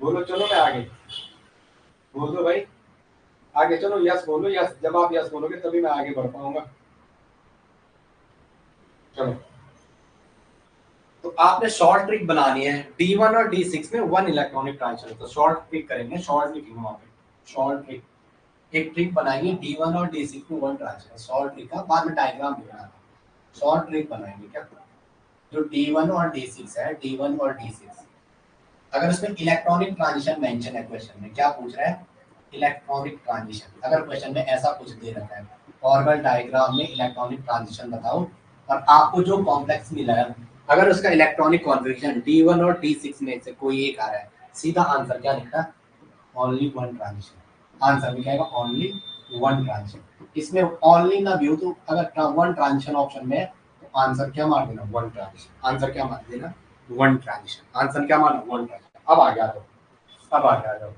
बोलो चलो मैं आगे, बोल दो भाई, आगे चलो, यस बोलो, यस, जब आप यस बोलोगे तभी मैं आगे बढ़ पाऊंगा। चलो, तो आपने शॉर्ट ट्रिक बनानी है, D1 और D6 में वन इलेक्ट्रॉनिक ट्रांजिशन, तो शॉर्ट ट्रिक करेंगे, शॉर्ट ट्रिक वहां पे, शॉर्ट ट्रिक एक ट्रिक बनाएंगे, D1 और D6 में वन ट्रांजिशन, शॉर्ट ट्रिक का बाद में डायग्राम भी बनाना, शॉर्ट ट्रिक बनाएंगे क्या, जो D1 और D6 है, D1 और D6, अगर उसमें इलेक्ट्रॉनिक ट्रांजिशन मेंशन है क्वेश्चन में, क्या पूछ रहा है, इलेक्ट्रॉनिक ट्रांजिशन, अगर क्वेश्चन में ऐसा कुछ दे रखा है, ऑर्बिटल डायग्राम में इलेक्ट्रॉनिक ट्रांजिशन बताओ, और आपको जो कॉम्प्लेक्स मिला है अगर उसका इलेक्ट्रॉनिक कॉन्फ़िगरेशन D1 और D6 में से कोई एक आ रहा है, सीधा आंसर क्या लिखना, ओनली वन ट्रांजिशन। आंसर में क्या आएगा, ओनली वन ट्रांजिशन। इसमें ओनली ना भी हो तो अगर वन ट्रांजिशन ऑप्शन में है तो आंसर क्या मार देना, वन ट्रांजिशन। आंसर क्या मार देना, वन ट्रांजिशन। आंसर क्या मारना, वन ट्रांजिशन। अब आ गया तो, अब आ गया तो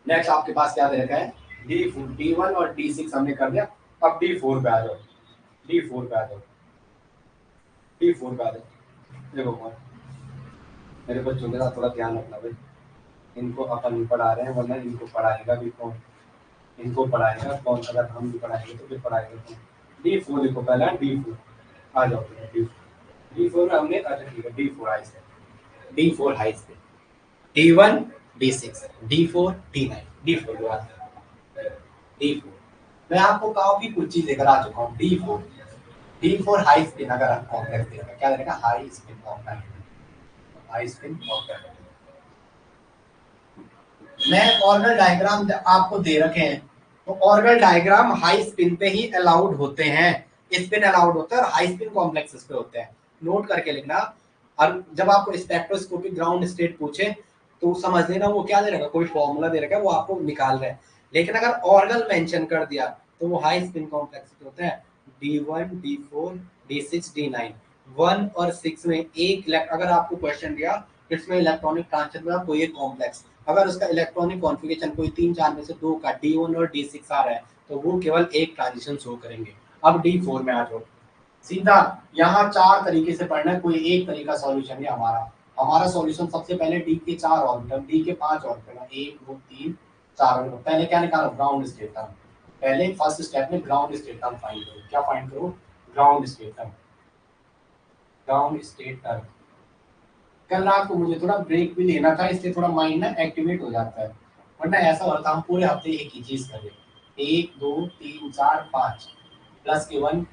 नेक्स्ट आपके पास क्या दे रखा है, D1 और D6 हमने कर दिया। अब D4 पे आ जाओ, D4 पे आ जाओ, D4 पे आ जाओ। देखो मेरे बच्चों के साथ थोड़ा ध्यान रखना भाई, इनको अपन नहीं पढ़ा रहे हैं, वरना इनको पढ़ाएगा भी कौन, इनको पढ़ाएगा कौन, अगर हम भी पढ़ाएंगे तो फिर पढ़ाएगा कौन। D4 देखो, पहला D4 आ जाओ। D4 में हमने, अच्छा ठीक है, D4 हाई से, D4 हाई से, D1 D6 D4 D9, D4 के बाद D4 मैं आपको काफी कुछ चीजें करा चुका हूँ। D4 हाई स्पिन, अगर हम कॉम्प्लेक्स देखेगा क्या देगा, high spin complex, high spin complex. मैं ऑर्गल डायग्राम आपको दे रखे हैं, तो ऑर्गल डायग्राम हाई स्पिन पे ही अलाउड होते हैं, स्पिन अलाउड होता है और हाई स्पिन कॉम्प्लेक्सेस पे होते हैं। नोट करके लिखना। और जब आपको स्पेक्ट्रोस्कोपिक ग्राउंड स्टेट पूछे तो समझ लेना वो क्या दे रखा, कोई फॉर्मूला दे रखा है, वो आपको निकाल रहे हैं। लेकिन अगर ऑर्गल मेंशन कर दिया तो वो हाई स्पिन कॉम्प्लेक्स पे होते हैं। D1 D4 D6 D9, 1 और 6 में एक अगर आपको क्वेश्चन दिया इसमें इलेक्ट्रॉनिक ट्रांजिशन में कोई एक कॉम्प्लेक्स, अगर उसका इलेक्ट्रॉनिक कॉन्फ़िगरेशन कोई 3 4 में से 2 का D1 और D6 आ रहा है तो वो केवल एक ट्रांजिशन शो करेंगे। अब D4 में आ जाओ, सीधा यहाँ 4 तरीके से पढ़ना है, कोई एक तरीका सॉल्यूशन है हमारा। हमारा सॉल्यूशन सबसे पहले D के 4 ऑर्बिटल, D के 5 ऑर्बिटल, 1 2 3 4 ऑर्बिटल। पहले क्या निकालो, ग्राउंड स्टेट टर्म। पहले फर्स्ट स्टेप में ग्राउंड स्टेट टर्म फाइंड करो। क्या फाइंड करो, ground state term, ground state term. कल रात को मुझे थोड़ा ब्रेक भी लेना था, इसलिए थोड़ा माइंड ना एक्टिवेट हो जाता है, वरना ऐसा होता हम पूरे हफ्ते एक ही चीज कर रहे, 1 2 3 4 5 प्लस के 1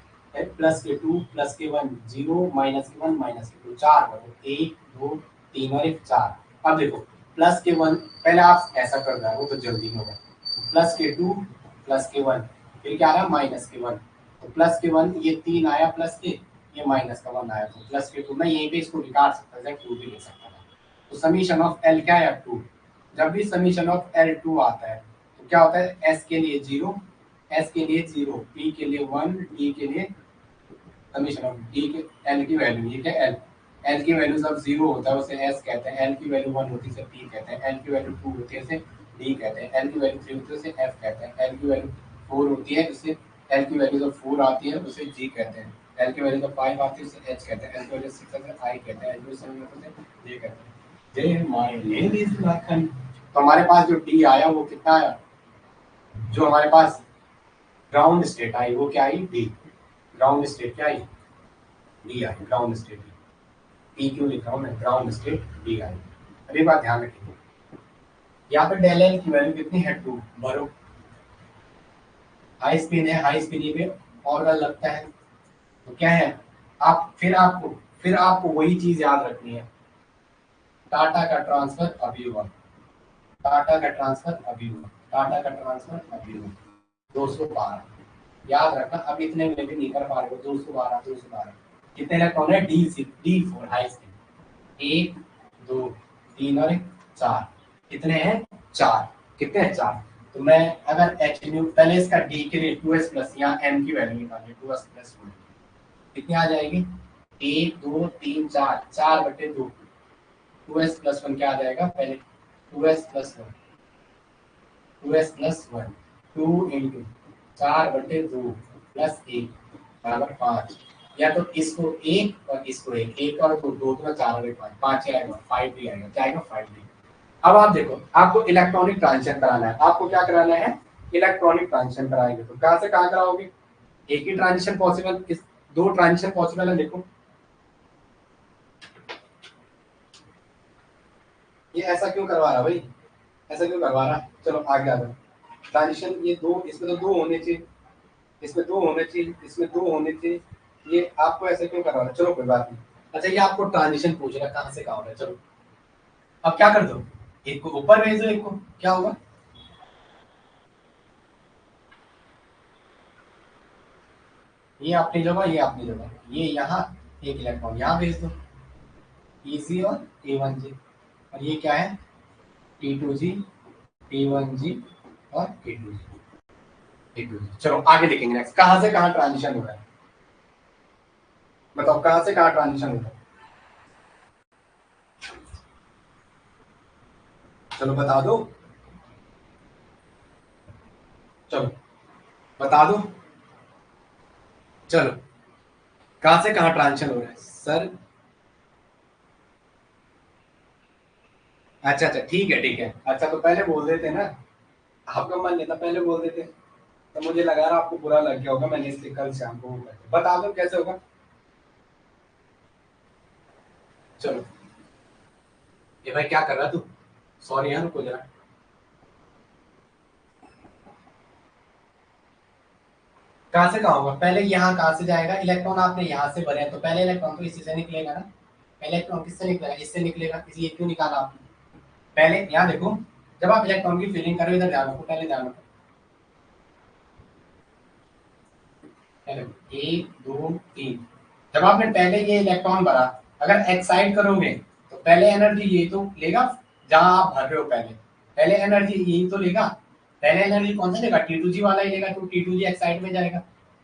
प्लस के 2 प्लस के 1 0 माइनस के 1 माइनस के 2, 4 बनो, 1 2 3 और 1 4। अब देखो प्लस के 1 पहले आप ऐसा कर रहे हो तो जल्दी में होगा, प्लस के 2 प्लस के 1, फिर क्या रहा माइनस के 1, तो प्लस के 1 ये 3 आया, प्लस के ये माइनस का 1 आया, तो प्लस के 2 मैं यहीं पे इसको निकाल सकता था, 2 भी ले सकता था। तो समीशन ऑफ एल क्या है, 2। जब भी समीशन ऑफ एल 2 आता है तो क्या होता है, एस के लिए 0, एस के लिए 0, पी के लिए 1, डी के लिए समीशन ऑफ डी के एल की वैल्यू, ये क्या एल, एल की वैल्यू जब 0 होता है उसे एस कहते हैं, एल की वैल्यू 1 होती है उसे पी कहते हैं, एल की वैल्यू 2 होती है उसे डी कहते हैं, एल की वैल्यू 3 होती है उसे एफ कहते हैं, एल की वैल्यू 4 होती है उसे, एल की वैल्यू जब 4 आती है उसे जी कहते हैं, एल की वैल्यू जब 5 आती है उसे एच कहते हैं, एल की वैल्यू 6 आती है आई कहते हैं, एल की वैल्यू 7 आती है उसे जे कहते हैं। जय माय नेम इज लखन। तो हमारे पास जो डी आया वो कितना आया, जो हमारे पास ग्राउंड स्टेट आई वो क्या आई, डी। ग्राउंड स्टेट क्या आई, डी आई, ग्राउंड स्टेट। पी क्यों लिख रहा हूँ मैं, ग्राउंड स्टेट डी आई। अभी बात ध्यान रखिए, यहाँ पे डेल एल की वैल्यू कितनी है, 2 भरो। हाई स्पिन है, हाई स्पिन पे ऑर्गल लगता है तो क्या है, आप फिर आपको वही चीज याद रखनी है, टाटा का ट्रांसफर अभी हुआ, टाटा का ट्रांसफर अभी हुआ, टाटा का ट्रांसफर अभी हुआ, 212 याद रखना। अब इतने में भी नहीं कर पा रहे हो, 212 212 कितने इलेक्ट्रॉन है, D4 हाई स्पिन, 1 2 3 और 4, कितने हैं 4, कितने हैं 4। तो मैं अगर एच न्यू पहले इसका डी के लिए 2s प्लस यहाँ एम की वैल्यू निकालिए, 2s प्लस 1 कितनी आ जाएगी, 1 2 3 4, 4/2, 2s प्लस 1 क्या आ जाएगा, पहले 2s plus 1, 2s plus 1, 2 into 4/2 plus 1 बराबर 5, या तो इसको 1 और इसको 1, 1 और 2, 2 तो 4 और 5, 5 ही आएगा, 5 भी आएगा, क्या आएगा 5 भी। अब आप देखो आपको इलेक्ट्रॉनिक ट्रांजिशन कराना है, आपको क्या कराना है, इलेक्ट्रॉनिक ट्रांजिशन कराएंगे तो कहाँ से कहाँ कराओगे, एक ही ट्रांजिशन पॉसिबल, इस 2 ट्रांजिशन पॉसिबल है, देखो ये ऐसा क्यों करवा रहा भाई, ऐसा क्यों करवा रहा, चलो आगे आ जाओ। ट्रांजिशन ये 2, इसमें तो 2 होने चाहिए, इसमें 2 होने चाहिए, इसमें 2 होने चाहिए, ये आपको ऐसा क्यों करवा रहा है, चलो कोई बात नहीं। अच्छा ये आपको ट्रांजिशन पूछ रहा है कहाँ से कहाँ हो रहा है, चलो अब क्या कर दो, एक को ऊपर भेज दो, एक को क्या होगा, ये अपनी जगह, ये अपनी जगह, ये यहाँ एक इलेक्ट्रॉन यहाँ भेज दो, Eg और A1G, और ये क्या है T2G, T1G और A2G। चलो आगे देखेंगे नेक्स्ट, कहां से कहां ट्रांजिशन हो रहा है, बताओ कहां से कहां ट्रांजिशन हो रहा है, चलो बता दो, चलो बता दो, चलो कहां से कहां ट्रांजिशन हो रहा है सर। अच्छा अच्छा ठीक है ठीक है, अच्छा तो पहले बोल देते ना, आपका मन नहीं था पहले बोल देते, तो मुझे लगा रहा आपको बुरा लग गया होगा, मैंने इसलिए कल शाम को बता दो कैसे होगा। चलो ये भाई क्या कर रहा तू, सॉरी यार रुको जरा, कहां से कहां होगा, पहले यहाँ कहां से जाएगा, इलेक्ट्रॉन आपने यहाँ से भरे हैं तो पहले इलेक्ट्रॉन तो इसी से निकलेगा ना, इलेक्ट्रॉन किससे निकलेगा, इससे निकलेगा, इसी ये क्यों निकाला आपने, पहले यहाँ देखो, जब आप इलेक्ट्रॉन की फिलिंग करो इधर ध्यान रखो, पहले ध्यान रखो, पहले एक दो तीन, जब आपने पहले ये इलेक्ट्रॉन भरा, अगर एक्साइड करोगे तो पहले एनर्जी ये तो लेगा, जहां आप भर रहे हो पहले पहले एनर्जी यही तो लेगा, पहले एनर्जी कौन सा लेगा, T2G वाला ही लेगा, तो T2G एक्साइट में जाएगा,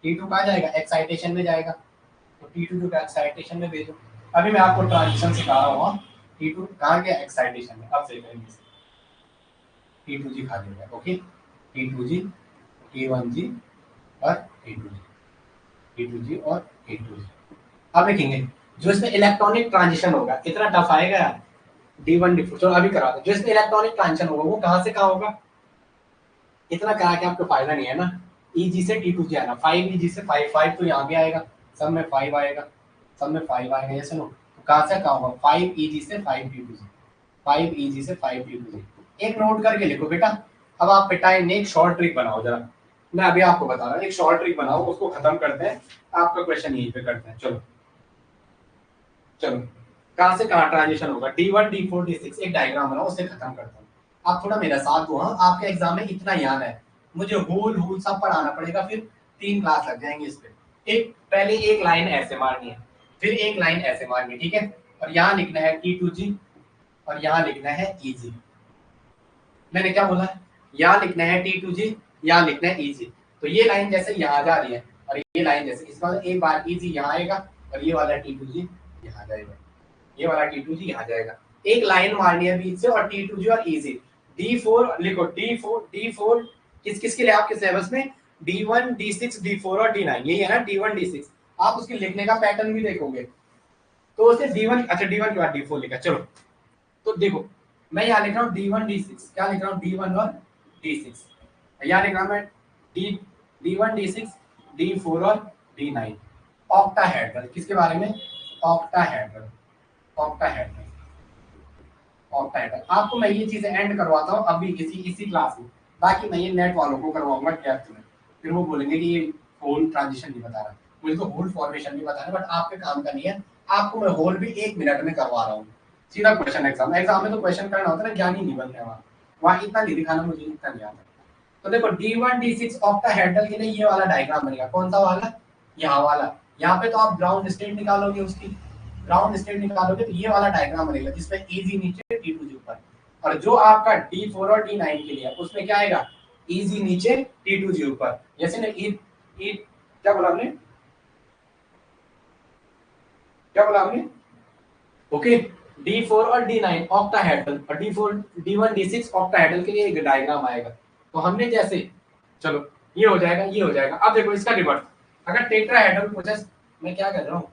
T2 कहाँ जाएगा, एक्साइटेशन में जाएगा, तो T2 को एक्साइटेशन में भेजो। अभी मैं आपको ट्रांजिशन सिखा रहा हूँ, T2 कहाँ गया एक्साइटेशन में, अब से करेंगे, T2G खा जाएगा, ओके, T2G, T1G और T2G, T2G और T2G। अब देखेंगे जो इसमें इलेक्ट्रॉनिक ट्रांजिशन होगा, कितना टफ आएगा यार, D1 D4, चलो अभी करा दो, जो इसमें इलेक्ट्रॉनिक ट्रांजिशन होगा वो कहाँ से कहाँ होगा, इतना करा के आपको फायदा नहीं है ना, Eg से T2G आना, 5 Eg से 5, 5 तो यहाँ भी आएगा, सब में 5 आएगा, सब में 5 आएगा, ये सुनो, तो कहाँ से कहाँ होगा, 5 Eg से 5 T2G, 5 Eg से 5 T2G, एक नोट करके लिखो बेटा। अब आप बेटा ने एक शॉर्ट ट्रिक बनाओ जरा, मैं अभी आपको बता रहा हूँ, एक शॉर्ट ट्रिक बनाओ, उसको खत्म करते हैं, आपका क्वेश्चन यहीं पे करते हैं, चलो चलो कहां से कहां ट्रांजिशन होगा, D1 D4 D6, एक डायग्राम बनाओ, उससे खत्म करता हूँ, आप थोड़ा मेरा साथ दो, हाँ आपके एग्जाम में इतना याद है, मुझे होल होल सब पढ़ाना पड़ेगा, फिर 3 क्लास लग जाएंगे इस पे, एक पहले एक लाइन ऐसे मारनी है, फिर एक लाइन ऐसे मारनी है, ठीक है, और यहाँ लिखना है T2G और यहाँ लिखना है Eg, मैंने क्या बोला, यहाँ लिखना है T2G, यहाँ लिखना है Eg, तो ये लाइन जैसे यहाँ जा रही है और ये लाइन जैसे, इसका मतलब एक बार Eg यहाँ आएगा और ये वाला T2G यहाँ जाएगा, ये वाला T2G यहाँ जाएगा, एक लाइन मारनी है बीच से, और T2G और Eg, D4 लिखो, D4 किस किस के लिए आपके सिलेबस में, D1 D6 D4 और D9, यही है ना D1 D6, आप उसके लिखने का पैटर्न भी देखोगे, तो उसे D1, अच्छा D1 के बाद D4 लिखा, चलो तो देखो मैं यहाँ लिख रहा हूँ D1 D6, क्या लिख रहा हूँ D1 और D6, यहाँ लिख रहा हूँ मैं D1 D6 D4 और D9, ऑक्टाहेड्रल, किसके बारे में, ऑक्टाहेड्रल, ऑक्टाहेड्रल, ऑक्टाहेड्रल, आपको मैं ये चीजें एंड करवाता हूँ अभी इसी इसी क्लास में, बाकी मैं ये नेट वालों को करवाऊंगा डेप्थ में, फिर वो बोलेंगे कि ये होल ट्रांजिशन नहीं बता रहा, मुझे तो होल फॉर्मेशन नहीं बता रहा, बट आपके काम का नहीं है, आपको मैं होल भी 1 मिनट में करवा रहा हूँ, सीधा क्वेश्चन एग्जाम में तो क्वेश्चन करना होता है ना, ज्ञान ही नहीं बनता वहाँ इतना नहीं दिखाना, मुझे इतना नहीं आता, तो देखो D1 D6 ऑक्टाहेड्रल के लिए ये वाला डायग्राम बनेगा, कौन सा वाला, यहाँ वाला, यहाँ पे तो आप ग्राउंड स्टेट निकालोगे, उसकी ग्राउंड स्टेट निकालोगे तो ये वाला डायग्राम बनेगा, जिसमें Eg नीचे T2G ऊपर, और जो आपका D4 और D9 के लिए उसमें क्या आएगा, Eg नीचे T2G ऊपर, जैसे ना E क्या बोला आपने, क्या बोला आपने, ओके, D4 और D9 ऑक्टाहेड्रल, और D1 D6 ऑक्टाहेड्रल के लिए एक डायग्राम आएगा, तो हमने जैसे, चलो ये हो जाएगा, ये हो जाएगा, अब देखो इसका रिवर्स, अगर टेट्राहेड्रल पूछे, मैं क्या कर रहा हूँ,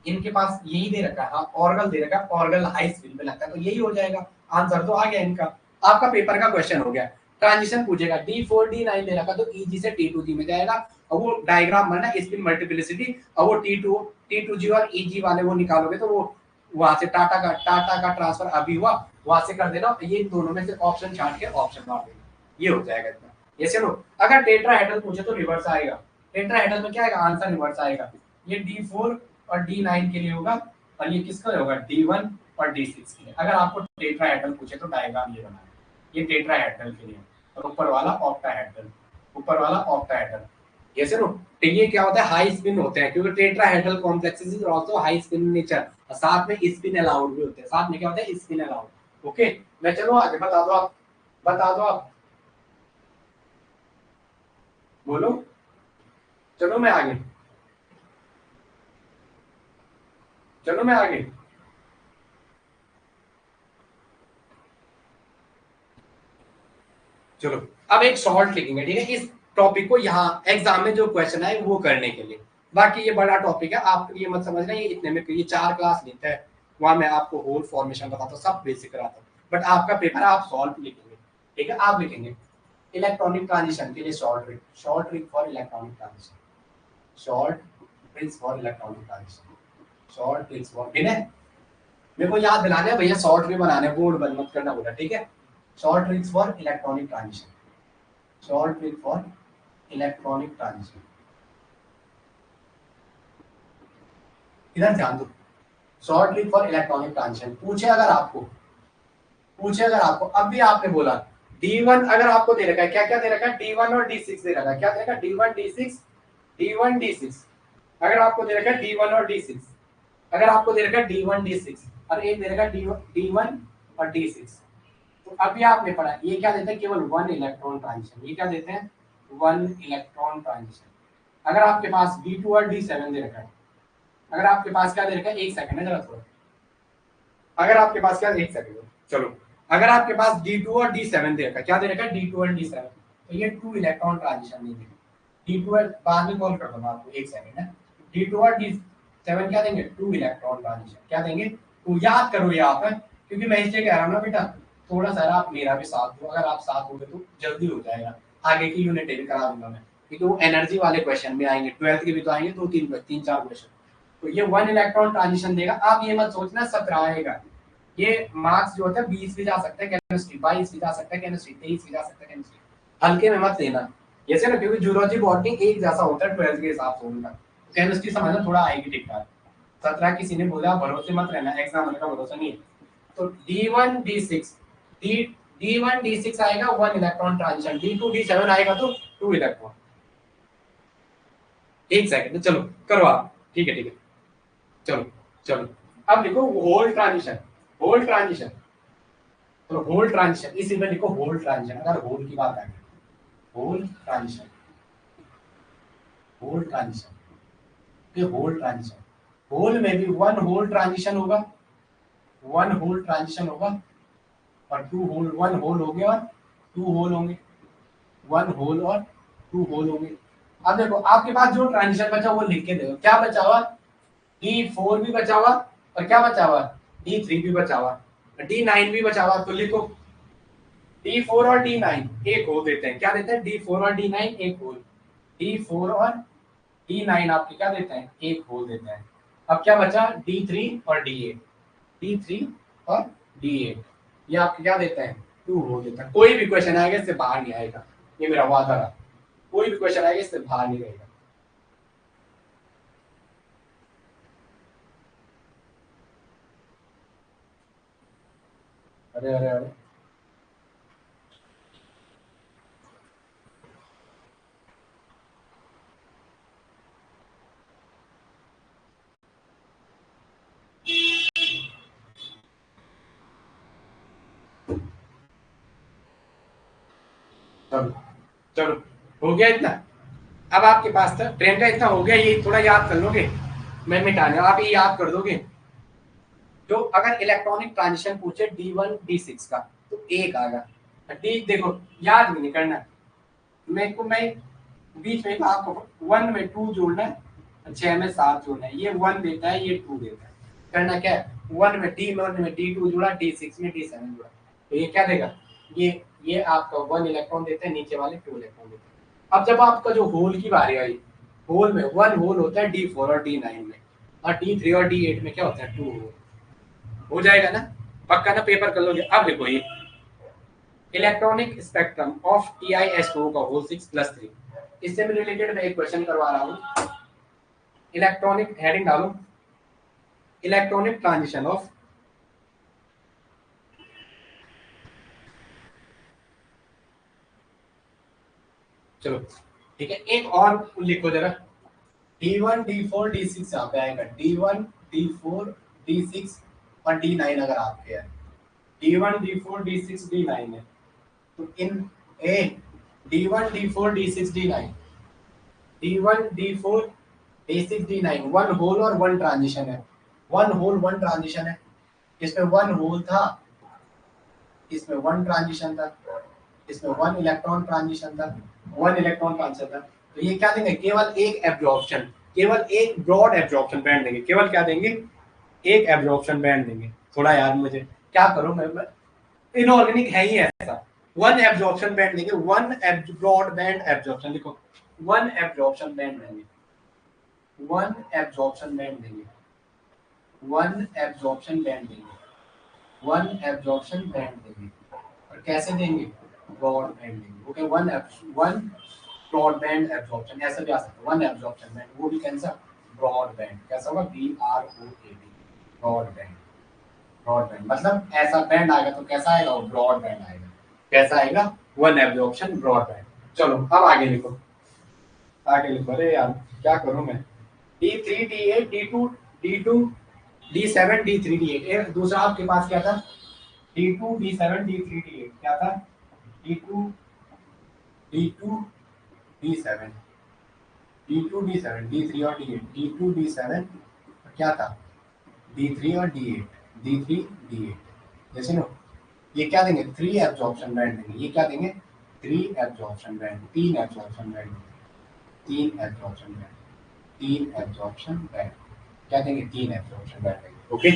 इनके पास यही दे रखा है, हाँ ऑर्गल दे रखा है, ऑर्गल हाई स्पीड पे लगता है, तो यही हो जाएगा, आंसर तो आ गया इनका, आपका पेपर का क्वेश्चन हो गया, ट्रांजिशन पूछेगा D4 D9 दे रखा, तो Eg से T2G में जाएगा, और वो डायग्राम बनना स्पिन मल्टीप्लिसिटी, और वो T2G और Eg वाले वो निकालोगे, तो वो वहां से टाटा का ट्रांसफर अभी हुआ, वहां से कर देना, ये दोनों में से ऑप्शन छाट के ऑप्शन मार देना, ये हो जाएगा इतना, ये चलो, अगर टेट्राहेड्रल पूछे तो रिवर्स आएगा, टेट्राहेड्रल में क्या आएगा, आंसर रिवर्स आएगा, ये D4 और D9 के लिए होगा, और ये किसका होगा, D1 और D6 के लिए, अगर आपको टेट्राहेड्रल पूछे तो डायग्राम ये बनाना, ये टेट्राहेड्रल के लिए, और ऊपर वाला ऑक्टाहेड्रल, ऊपर वाला ऑक्टाहेड्रल, ये सुनो, तो ये क्या होता है, हाई स्पिन होते हैं, क्योंकि tetrahedral complexes is also high spin nature, साथ में स्पिन अलाउड भी होते हैं, साथ में क्या होता है, स्पिन अलाउड। ओके, मैं चलो आगे बता दो आप, बता दो आप, बोलो, चलो मैं आगे, चलो मैं आगे। चलो अब एक शॉर्ट लिखेंगे, ठीक है, इस टॉपिक को यहाँ एग्जाम में जो क्वेश्चन है वो करने के लिए। बाकी ये बड़ा टॉपिक है, आप ये मत समझना ये इतने में, ये 4 क्लास लेता है, वहां मैं आपको होल फॉर्मेशन बताता हूँ, सब बेसिक कराता हूँ, बट आपका पेपर आप सॉल्व लिखेंगे, ठीक है, आप लिखेंगे इलेक्ट्रॉनिक ट्रांजिशन के लिए short trick, short trick for electronic transition, short tricks for electronic transition, short tricks for, Vinay मेरे को याद दिलाना है भैया, शॉर्ट ट्रिक बनाने, बोर्ड बंद मत करना बोला, ठीक है, short tricks for electronic transition, short trick for electronic transition, इधर ध्यान दो, short trick for electronic transition, पूछे अगर आपको अब भी आपने बोला D1, अगर आपको दे रखा है, क्या क्या दे रखा है, D1 और D6 दे रखा है, क्या दे रखा है, D1 D6, D1 D6, अगर आपको दे रखा है D1 और D6, अगर आपको दे रखा है D1 D6 और एक दे रखा है D1 और D6, तो अभी आपने पढ़ा ये क्या देते हैं, केवल वन इलेक्ट्रॉन ट्रांजिशन, ये क्या देते हैं, वन इलेक्ट्रॉन ट्रांजिशन। अगर आपके पास D2 और D7 दे रखा है, अगर आपके पास क्या दे रखा है, एक सेकंड है जरा थोड़ा, अगर आपके पास क्या, एक सेकंड चलो, अगर आपके पास D2 और D7 दे रखा है, क्या दे रखा है, D2 और D7, तो ये टू इलेक्ट्रॉन ट्रांजिशन नहीं देंगे, D2 बाद में कॉल कर दूंगा आपको, एक सेकंड है, D2 और D7 क्या देंगे, टू इलेक्ट्रॉन ट्रांजिशन, क्या देंगे, तो याद करो ये आप है, क्योंकि मैं इसलिए कह रहा हूँ ना बेटा, थोड़ा सा आप मेरा भी साथ दो, अगर आप साथ दोगे तो जल्दी हो जाएगा, आगे की यूनिट भी करा दूंगा मैं, क्योंकि वो एनर्जी वाले क्वेश्चन भी आएंगे, 12th के भी तो आएंगे, दो तीन चार क्वेश्चन, तो ये वन इलेक्ट्रॉन ट्रांजिशन देगा, आप ये मत सोचना 17 आएगा, ये मार्क्स जो होता है 20 भी जा सकता है केमिस्ट्री, 22 भी जा सकता है केमिस्ट्री, 23 भी जा सकता है केमिस्ट्री, हल्के में मत लेना, जैसे ना, क्योंकि जूलॉजी बॉटनी एक जैसा होता है 12th के हिसाब से उनका, केमिस्ट्री समझना थोड़ा आएगी ठीक ठाक, 17 किसी ने बोला भरोसे मत रहना, एग्जाम का भरोसा नहीं है। तो D1 D6, D D1 D6 आएगा one electron transition, D2 D7 आएगा तो टू इलेक्ट्रॉन, एक सेकंड चलो करो आप, ठीक है चलो, चलो अब लिखो होल ट्रांजिशन, होल ट्रांजिशन, तो होल ट्रांजिशन इसी में लिखो होल ट्रांजिशन, अगर होल की बात आ गई, होल ट्रांजिशन, होल ट्रांजिशन, ये होल ट्रांजिशन, होल में भी वन होल ट्रांजिशन होगा, वन होल ट्रांजिशन होगा, और टू होल, वन होल हो गया और टू होल होंगे, वन होल और टू होल होंगे। अब देखो आपके पास जो ट्रांजिशन बचा वो लिख के देखो, क्या बचा हुआ, D4 भी बचा हुआ, और क्या बचा हुआ, D3 भी बचा हुआ, D9 भी बचा हुआ, तो लिखो D4 और D9 एक होल देते हैं, क्या देते हैं, D4 और D9 एक होल, D4 और D9 आपके क्या देते हैं, एक होल देते हैं। अब क्या बचा, D3 और D8, D3 और D8 ये आपके क्या देते हैं, टू होल देते हैं। कोई भी क्वेश्चन आएगा इससे बाहर नहीं आएगा, ये मेरा वादा रहा, कोई भी क्वेश्चन आएगा इससे बाहर नहीं रहेगा। अरे अरे अरे, चलो चलो, हो गया इतना, अब आपके पास था ट्रेन का इतना हो गया, ये थोड़ा याद कर लोगे, मैं मिटाने आप ये याद कर दोगे, जो अगर इलेक्ट्रॉनिक ट्रांजिशन पूछे D1 D6 का तो एक आएगा, डी देखो याद भी नहीं करना, मेरे को मैं बीच में आपको वन में टू जोड़ना है, 6 में 7 जोड़ना है, ये वन देता है ये टू देता है, करना क्या है, वन में D2 जोड़ा, D6 में D7 जोड़ा, तो ये क्या देगा, ये आपका वन इलेक्ट्रॉन देता है, नीचे वाले टू इलेक्ट्रॉन देते हैं। अब जब आपका जो होल की बारी आई, होल में वन होल होता है D4 और D9 में, और D3 और D8 में क्या होता है, टू होल, हो जाएगा ना, पक्का ना, पेपर कर लोगे। अब देखो ये इलेक्ट्रॉनिक स्पेक्ट्रम ऑफ TiS2 का होल 6+3, इससे मैं रिलेटेड मैं एक क्वेश्चन करवा रहा हूँ, इलेक्ट्रॉनिक हेडिंग डालो, इलेक्ट्रॉनिक ट्रांजिशन ऑफ, चलो ठीक है, एक और लिखो जरा, D1 D4 D6 यहाँ पे आएगा, D1 D4 D6 और D9 अगर आपके है, D1 D4 D6 D9 है, तो in a D1 D4 D6 D9, D1 D4 D6 D9 one hole और वन ट्रांजिशन है, वन होल वन ट्रांजिशन है, इसमें वन होल था, इसमें वन ट्रांजिशन था, इसमें वन इलेक्ट्रॉन ट्रांजिशन था, वन इलेक्ट्रॉन ट्रांजिशन था, तो ये क्या देंगे, केवल एक एब्जॉर्प्शन, केवल एक ब्रॉड एब्जॉर्प्शन बैंड देंगे, केवल क्या देंगे, एक एब्जॉर्प्शन बैंड देंगे। थोड़ा यार मुझे क्या करूं मैं इनऑर्गेनिक है ही ऐसा, वन एब्जॉर्प्शन बैंड देंगे, वन ब्रॉड बैंड एब्जॉर्प्शन, लिखो वन एब्जॉर्प्शन बैंड देंगे, वन एब्जॉर्प्शन बैंड देंगे, वन एब्जॉर्प्शन बैंड देंगे, वन एब्जॉर्प्शन बैंड देंगे, और कैसे देंगे, ब्रॉड बैंड देंगे, ओके, वन ब्रॉडबैंड एब्जॉर्प्शन, ऐसे भी आ सकता है, वन एब्जॉर्प्शन बैंड, वो भी कैसा, ब्रॉडबैंड, कैसा होगा, BROAD, ब्रॉडबैंड, ब्रॉडबैंड मतलब ऐसा बैंड आएगा तो कैसा आएगा, वो ब्रॉडबैंड आएगा, कैसा आएगा, वन एब्जॉर्प्शन ब्रॉडबैंड। चलो अब आगे लिखो, आगे लिखो, अरे यार क्या करूं मैं, D3 D8 D2 D2 D7 D3 D8, दूसरा आपके पास क्या था, D2 D7 D3 D8 क्या था, D2 D2 D7 D2 D7 D3 और D8, D2 D7 क्या था, D3 और D8, D3 D8, जैसे नो, ये क्या देंगे, थ्री एब्जॉर्प्शन बैंड देंगे, ये क्या देंगे, थ्री एब्जॉर्प्शन बैंड, तीन एब्जॉर्प्शन बैंड, तीन एब्जॉर्प्शन बैंड, तीन एब्जॉर्प्शन बैंड, क्या देंगे, तीन एब्जॉर्प्शन बैंड देंगे, ओके।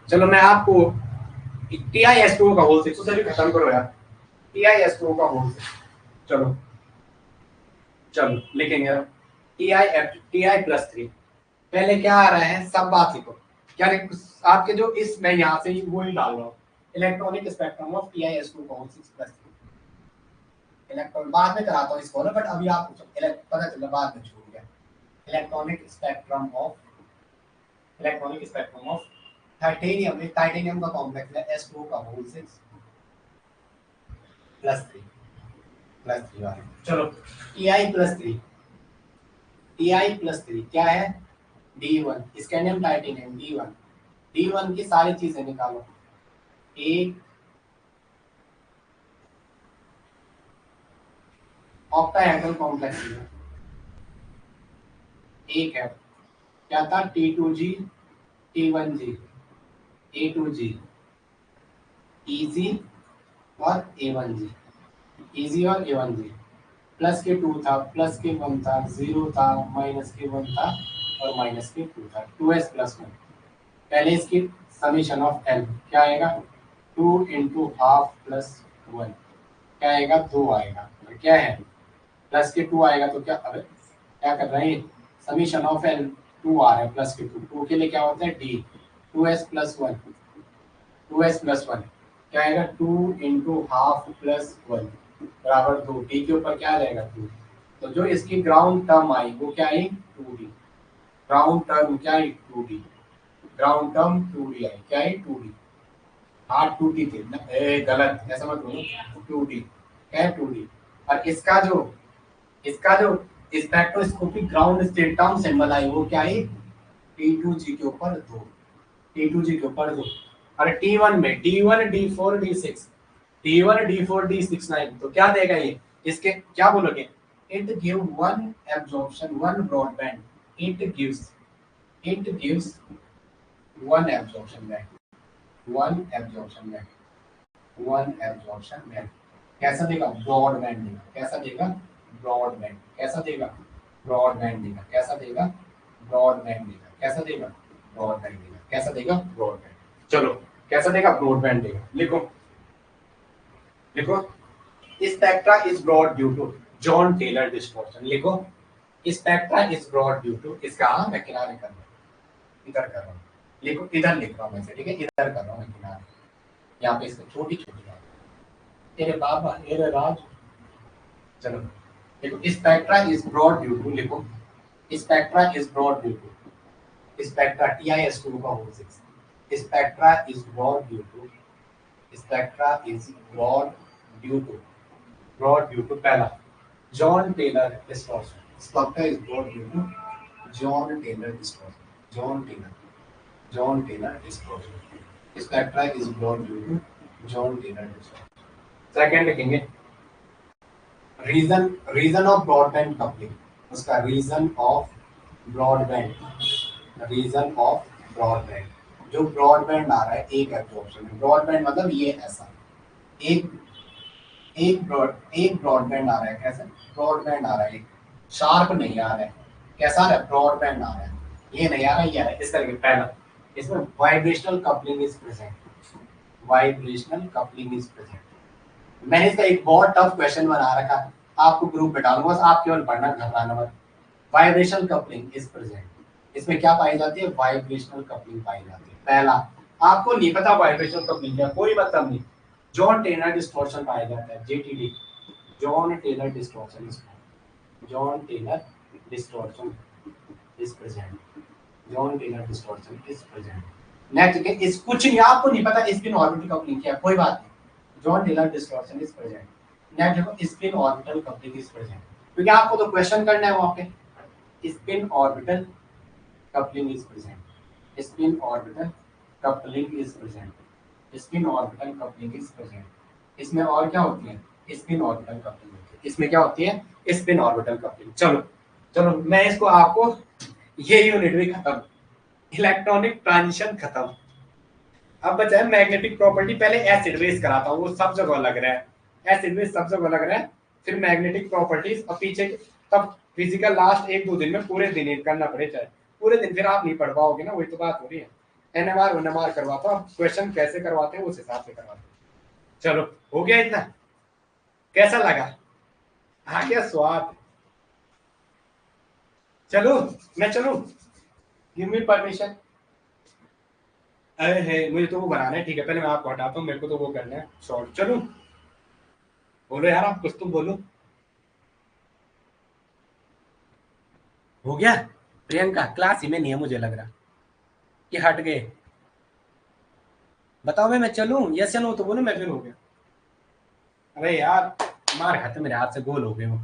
चलो मैं आपको TiS2 का होल सिक्स तो सभी खत्म करो यार, TiS2 का होल सिक्स, चलो चलो लिखेंगे Ti+3, पहले क्या आ रहा है, सब बात लिखो, क्या आपके जो इस मैं यहाँ से वो ही डाल रहा हूँ, इलेक्ट्रॉनिक स्पेक्ट्रम ऑफ TiS2 का होल सिक्स प्लस इलेक्ट्रॉन, बाद में कराता हूँ इसको ना, बट अभी आपको पता चला, बाद में छूट गया, electronic spectrum of, electronic spectrum of titanium, एक टाइटेनियम का कॉम्प्लेक्स है S2 का होल सिक्स प्लस थ्री वाले, चलो Ti+3, Ti+3 क्या है, D1, scandium titanium D1, D1 की सारी चीजें निकालो, एक ऑक्टाहेड्रल कॉम्प्लेक्स है, एक है, क्या था, T2G T1G A2G EG और A1G, EG और A1G, प्लस के टू था, प्लस के वन था, जीरो था, माइनस के वन था और माइनस के टू था, 2s+1, पहले इसकी समीशन ऑफ एल क्या आएगा, 2 × ½ + 1 क्या आएगा, 2 आएगा, और क्या है, प्लस के 2 आएगा तो क्या, अबे क्या कर रहे हैं, समीशन ऑफ एल 2 आ रहा है, प्लस के 2, 2 के लिए क्या होता है D, 2s+1, 2s+1 क्या आएगा, 2 × ½ + 1 बराबर 2, D के ऊपर क्या आ जाएगा, 2, तो जो इसकी ग्राउंड टर्म आई वो क्या आई, 2D, ग्राउंड टर्म क्या आई, 2D, ग्राउंड टर्म 2D आई, क्या आई, 2D, हाथ टूटी थी ना, गलत ऐसा मत बोलो, 2D क्या है, 2D, और इसका जो spectroscopic ground state term symbol आई वो क्या आई, T2G के ऊपर 2, T2G के ऊपर 2, और T1 में D1 D4 D6, D1 D4 D6 9, तो क्या देगा ये, इसके क्या बोलोगे, it give one absorption one broadband, it gives one absorption band, one absorption band, one absorption band, कैसा देगा, ब्रॉड बैंड देगा, कैसा देगा, ब्रॉड बैंड, कैसा देगा, ब्रॉड बैंड देगा, कैसा देगा, ब्रॉड बैंड देगा, कैसा देगा, ब्रॉड बैंड देगा, कैसा देगा, ब्रॉड बैंड, चलो कैसा देगा, ब्रॉड बैंड देगा, लिखो लिखो, spectra is broad due to Jahn Teller distortion, लिखो spectra is broad due to, इसका मैं किनारे कर रहा हूँ, इधर कर रहा हूँ, लिखो इधर लिख रहा हूँ मैं, ठीक है, इधर कर रहा हूँ मैं किनारे, यहाँ पे इसको छोटी छोटी बात, तेरे बाबा तेरे राज, चलो देखो, spectra is broad due to, लिखो spectra is broad due to, spectra TiS2 का होल सिक्स, spectra is broad due to, spectra is broad due to, broad due to पहला, Jahn Teller distortion, spectra is broad due to Jahn Teller distortion, Jahn Teller distortion, spectra is broad due to Jahn Teller distortion. Second लिखेंगे रीजन ऑफ ब्रॉडबैंड कपलिंग, उसका रीजन ऑफ ब्रॉडबैंड जो ब्रॉडबैंड आ रहा है एक एब्जॉर्प्शन में, ब्रॉडबैंड मतलब ये ऐसा एक एक ब्रॉडबैंड आ रहा है, कैसे ब्रॉडबैंड आ रहा है, एक शार्प नहीं आ रहा है, कैसा आ रहा है ब्रॉडबैंड आ रहा है, ये नहीं आ रहा है, ये आ रहा है इस तरीके। पहला इसमें vibrational coupling is present, vibrational coupling is present. मैंने इसका एक बहुत टफ क्वेश्चन बना रखा है, आपको ग्रुप में डालूंगा, बस आप केवल पढ़ना, घबराना मत। वाइब्रेशनल कपलिंग इज प्रेजेंट, इसमें क्या पाई जाती है, वाइब्रेशनल कपलिंग पाई जाती है। पहला आपको नहीं पता वाइब्रेशनल कपलिंग क्या, कोई मतलब नहीं, जॉन टेलर डिस्टॉर्शन पाया जाता है, JTD, Jahn Teller distortion, Jahn Teller distortion is present, Jahn Teller distortion is present. Next इस कुछ नहीं, आपको नहीं पता स्पिन ऑर्बिटल कपलिंग क्या है, कोई बात नहीं, Jahn Teller distortion is present. Next देखो spin orbital coupling is present, क्योंकि आपको तो क्वेश्चन करना है वहां पे, spin orbital coupling is present, spin orbital coupling is present, spin orbital coupling is present. इसमें और क्या होती है, स्पिन ऑर्बिटल कपलिंग होती है, इसमें क्या होती है, स्पिन ऑर्बिटल कपलिंग। चलो चलो मैं इसको आपको, ये यूनिट भी खत्म, इलेक्ट्रॉनिक ट्रांजिशन खत्म। अब बचा है मैग्नेटिक प्रॉपर्टी, पहले एसिड बेस कराता हूँ, वो सब जगह लग रहा है, एसिड बेस सब जगह लग रहा है, फिर मैग्नेटिक प्रॉपर्टीज और पीछे तब फिजिकल लास्ट एक दो दिन में पूरे दिन करना पड़े, चाहे पूरे दिन फिर आप नहीं पढ़ पाओगे ना, वही तो बात हो रही है। एनएमआर ओएनएमआर करवाता हूँ, क्वेश्चन कैसे करवाते हैं उस हिसाब से करवाते हैं। चलो हो गया इतना, कैसा लगा, आ गया स्वाद। चलो मैं चलूं, गिव मी परमिशन। अरे है मुझे तो वो बनाना है, ठीक है पहले मैं आपको हटाता हूँ, मेरे को तो वो करना है शॉर्ट। चलूं, बोलो यार आप कुछ तो बोलो। हो गया प्रियंका, क्लास ही में नहीं है मुझे लग रहा कि हट गए। बताओ भाई मैं चलूं, यस या नो तो बोलो, मैं फिर हो गया। अरे यार मार खाते मेरे हाथ से, गोल हो गए वो।